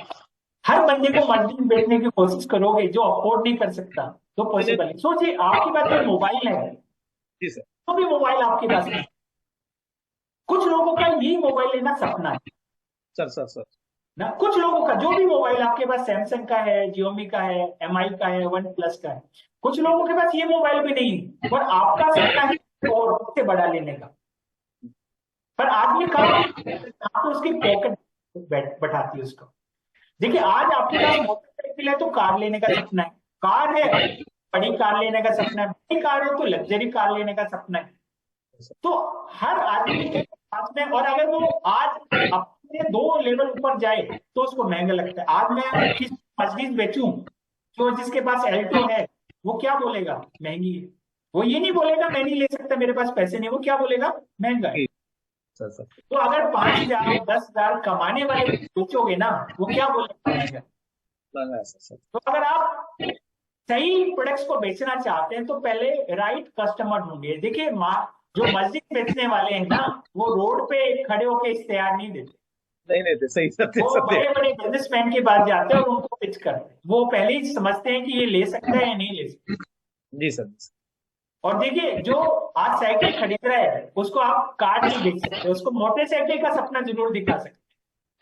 हर बंदे को मर्जी में बैठने की कोशिश करोगे जो अफोर्ड नहीं कर सकता, तो पॉसिबल नहीं। सोचिए आपके पास जो मोबाइल है, जी सर। तो भी मोबाइल आपके पास है, कुछ लोगों का यही मोबाइल लेना सपना है सर सर सर। ना। कुछ लोगों का जो भी मोबाइल आपके पास सैमसंग का है, जियोमी का है, एमआई का है, वन प्लस का है, कुछ लोगों के पास ये मोबाइल भी नहीं है, और आपका सपना है और उससे बड़ा लेने का। पर आदमी कहाँ पे उसकी पॉकेट बैठाती है उसको। देखिए आज आपके पास मोटरसाइकिल है तो कार लेने का सपना है, कार है बड़ी कार लेने का सपना है, बड़ी कार है तो लग्जरी कार लेने का सपना है। तो हर आदमी के पास में, और अगर वो आज अपने 2 लेवल ऊपर जाए तो उसको महंगा लगता है। आज मैं किस मर्सिडीज बेचूं, जो जिसके पास एल्टो है वो क्या बोलेगा, महंगी है। वो ये नहीं बोलेगा मैं नहीं ले सकता मेरे पास पैसे नहीं, वो क्या बोलेगा, महंगा है। जी सर सर। तो अगर 5,000 10,000 कमाने वाले बेचोगे ना, वो क्या बोलेगा, महंगा। महंगा है सर सर। तो अगर आप सही प्रोडक्ट्स को बेचना चाहते हैं तो पहले राइट कस्टमर ढूंढिए। देखिए जो मस्जिद बेचने वाले हैं ना, वो रोड पे खड़े होके इश्तेहार नहीं देते, नहीं नहीं थे, सही सत्य वो सत्य। बड़े बड़े बिजनेसमैन के पास जाते हैं और उनको पिच करते हैं। वो पहले ही समझते हैं कि ये ले सकता है या नहीं ले सकता। जी सर। और देखिए जो आज साइकिल खरीद रहा है उसको आप कार नहीं बेच सकते, उसको मोटरसाइकिल का सपना जरूर दिखा सकते हैं।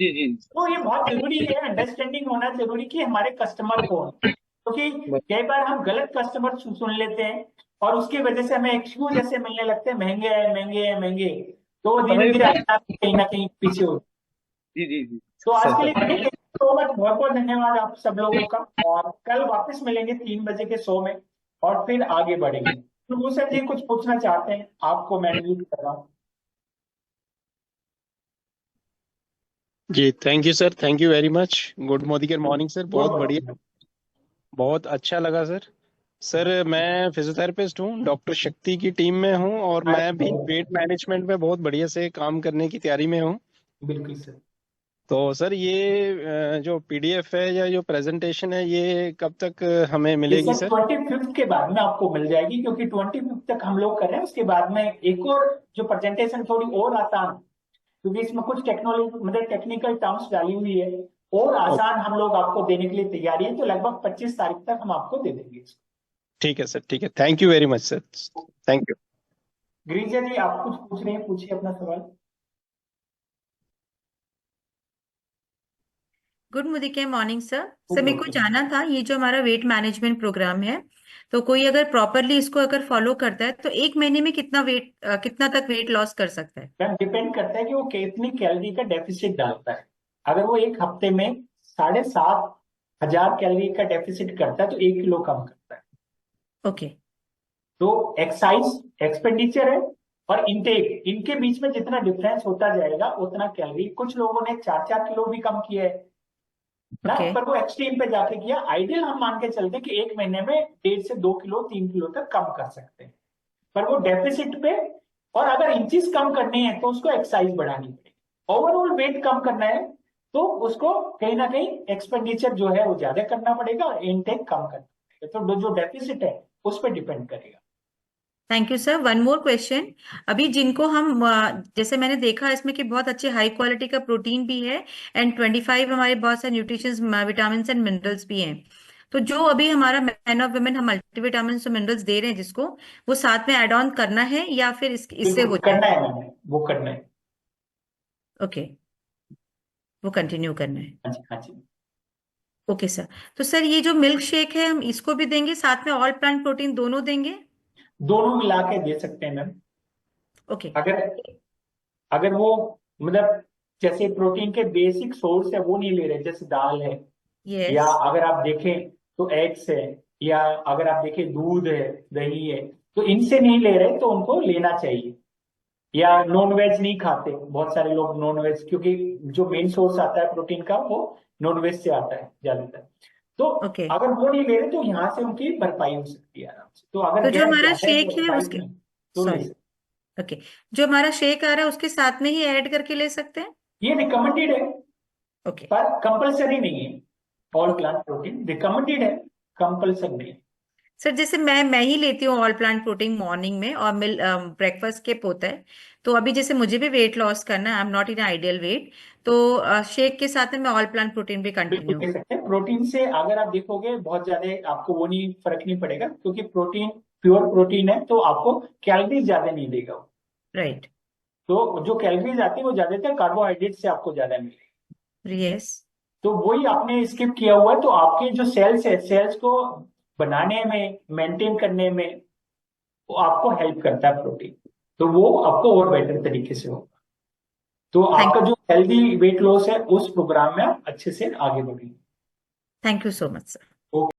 जी जी तो ये बहुत जरूरी है, अंडरस्टैंडिंग होना जरूरी कि हमारे कस्टमर कौन, क्योंकि कई बार हम गलत कस्टमर सुन लेते हैं और उसकी वजह से हमें एक्सक्यूज ऐसे मिलने लगते हैं, महंगे हैं महंगे हैं महंगे, तो धीरे समय धीरे भी। कहीं ना कहीं पीछे हो। जी जी जी। तो आज सर के सर। लिए तो बहुत बहुत धन्यवाद आप सब लोगों का, और कल वापस मिलेंगे 3 बजे के शो में और फिर आगे बढ़ेंगे। तो मूसर जी कुछ पूछना चाहते हैं, आपको मैं म्यूट कर रहा हूँ। जी thank you sir, thank you very much. Good morning sir, बहुत बढ़िया, बहुत अच्छा लगा सर। सर मैं फिजियोथेरेपिस्ट हूँ, डॉक्टर शक्ति की टीम में हूँ, और मैं भी वेट मैनेजमेंट में बहुत बढ़िया से काम करने की तैयारी में हूँ। बिल्कुल सर। तो सर ये जो पीडीएफ है या जो प्रेजेंटेशन है, ये कब तक हमें ये मिलेगी सर सर? 25 के बाद में आपको मिल जाएगी, क्योंकि 25 तक हम लोग कर रहे हैं। उसके बाद में एक और जो प्रेजेंटेशन थोड़ी और आसान, क्योंकि इसमें कुछ टेक्नोलॉजी मतलब टेक्निकल टर्म्स डाली हुई है, और ओ, आसान हम लोग आपको देने के लिए तैयारी है। तो लगभग 25 तारीख तक हम आपको दे देंगे इसको। ठीक है सर, ठीक है, thank you very much sir, thank you. Girija ji आप कुछ पूछ रहे हैं, पूछिए अपना सवाल। गुड मॉर्निंग सर मेरे को जाना था, ये जो हमारा वेट मैनेजमेंट प्रोग्राम है, तो कोई अगर प्रॉपरली इसको अगर फॉलो करता है तो 1 महीने में कितना तक वेट लॉस कर सकता है? मैम डिपेंड करता है कि वो कितनी कैलोरी का डेफिसिट डालता है। अगर वो एक हफ्ते में 7,500 कैलोरी का डेफिसिट करता है तो 1 किलो कम करता है। ओके। तो एक्साइज एक्सपेंडिचर है और इनटेक, इनके बीच में जितना डिफरेंस होता जाएगा उतना कैलोरी। कुछ लोगों ने 4-4 किलो भी कम किया है ना, ओके। पर वो एक्सट्रीम पे जाके किया। आइडियल हम मान के चलते हैं कि 1 महीने में 1.5 से 2 किलो 3 किलो तक कम कर सकते हैं, पर वो डेफिसिट पे। और अगर इंचेस कम करने हैं तो उसको एक्सरसाइज बढ़ानी पड़ेगी। ओवरऑल वेट कम करना है तो उसको कहीं ना कहीं एक्सपेंडिचर जो है वो ज्यादा करना पड़ेगा, इनटेक कम करना पड़ेगा। तो जो डेफिसिट है उस पर डिपेंड करेगा। Thank you sir. One more question, अभी जिनको हम जैसे मैंने देखा इसमें कि बहुत अच्छे हाई क्वालिटी का प्रोटीन भी है एंड 25 हमारे बहुत सारे न्यूट्रिशन विटामिन एंड मिनरल्स भी हैं, तो जो अभी हमारा मैन ऑफ वुमेन हम मल्टीविटामिन और मिनरल्स दे रहे हैं जिसको, वो साथ में ऐड ऑन करना है या फिर इससे बिल्कुल हो करना जाएगा? है मैंने, वो करना है। ओके, वो कंटिन्यू करना है। हाँ जी हाँ जी। Okay sir. तो सर ये जो मिल्क शेक है हम इसको भी देंगे साथ में, ऑल प्लांट प्रोटीन दोनों देंगे? दोनों मिला के दे सकते हैं मैम। ओके। अगर अगर वो मतलब जैसे प्रोटीन के बेसिक सोर्स है वो नहीं ले रहे, जैसे दाल है, या यस। अगर आप देखें तो एग्स है, या अगर आप देखें दूध है, दही है, तो इनसे नहीं ले रहे तो उनको लेना चाहिए। या नॉन वेज नहीं खाते बहुत सारे लोग, नॉन वेज, क्योंकि जो मेन सोर्स आता है प्रोटीन का वो नॉन वेज से आता है ज्यादातर। तो ओके। अगर वो नहीं ले रहे तो यहाँ से उनकी भरपाई हो सकती है आराम से। तो अगर तो जो गैप हमारा ज्यादा है शेक है 45 उसके, में तो ले सॉरी, सकते ओके, जो हमारा शेक आ रहा है उसके साथ में ही ऐड करके ले सकते हैं? हैं। ये रिकमेंडेड है ओके। पर कंपलसरी नहीं है। ऑल प्लांट प्रोटीन रिकमेंडेड है, कंपलसरी नहीं है। सर जैसे मैं ही लेती हूँ ऑल प्लांट प्रोटीन मॉर्निंग में और मिल ब्रेकफास्ट स्किप होता है। तो अभी जैसे मुझे भी वेट लॉस करना है, I am not in ideal weight, तो शेक के साथ में मैं ऑल प्लांट प्रोटीन भी बिल्कुल कंटिन्यू। ले सकते हैं। प्रोटीन से अगर आप देखोगे बहुत ज्यादा आपको वो नहीं, फर्क नहीं पड़ेगा, क्योंकि प्रोटीन प्योर प्रोटीन है तो आपको कैलोरीज ज्यादा नहीं देगा वो। राइट। तो जो कैलोरीज आती है वो ज्यादातर कार्बोहाइड्रेट से आपको ज्यादा मिलेगी। यस। तो वही आपने स्किप किया हुआ है, तो आपके जो सेल्स है, सेल्स को बनाने में, मेंटेन करने में वो आपको हेल्प करता है प्रोटीन। तो वो आपको और बेटर तरीके से होगा। तो थैंक आपका जो हेल्दी वेट लॉस है उस प्रोग्राम में आप अच्छे से आगे बढ़ेंगे। Thank you so much sir. Okay.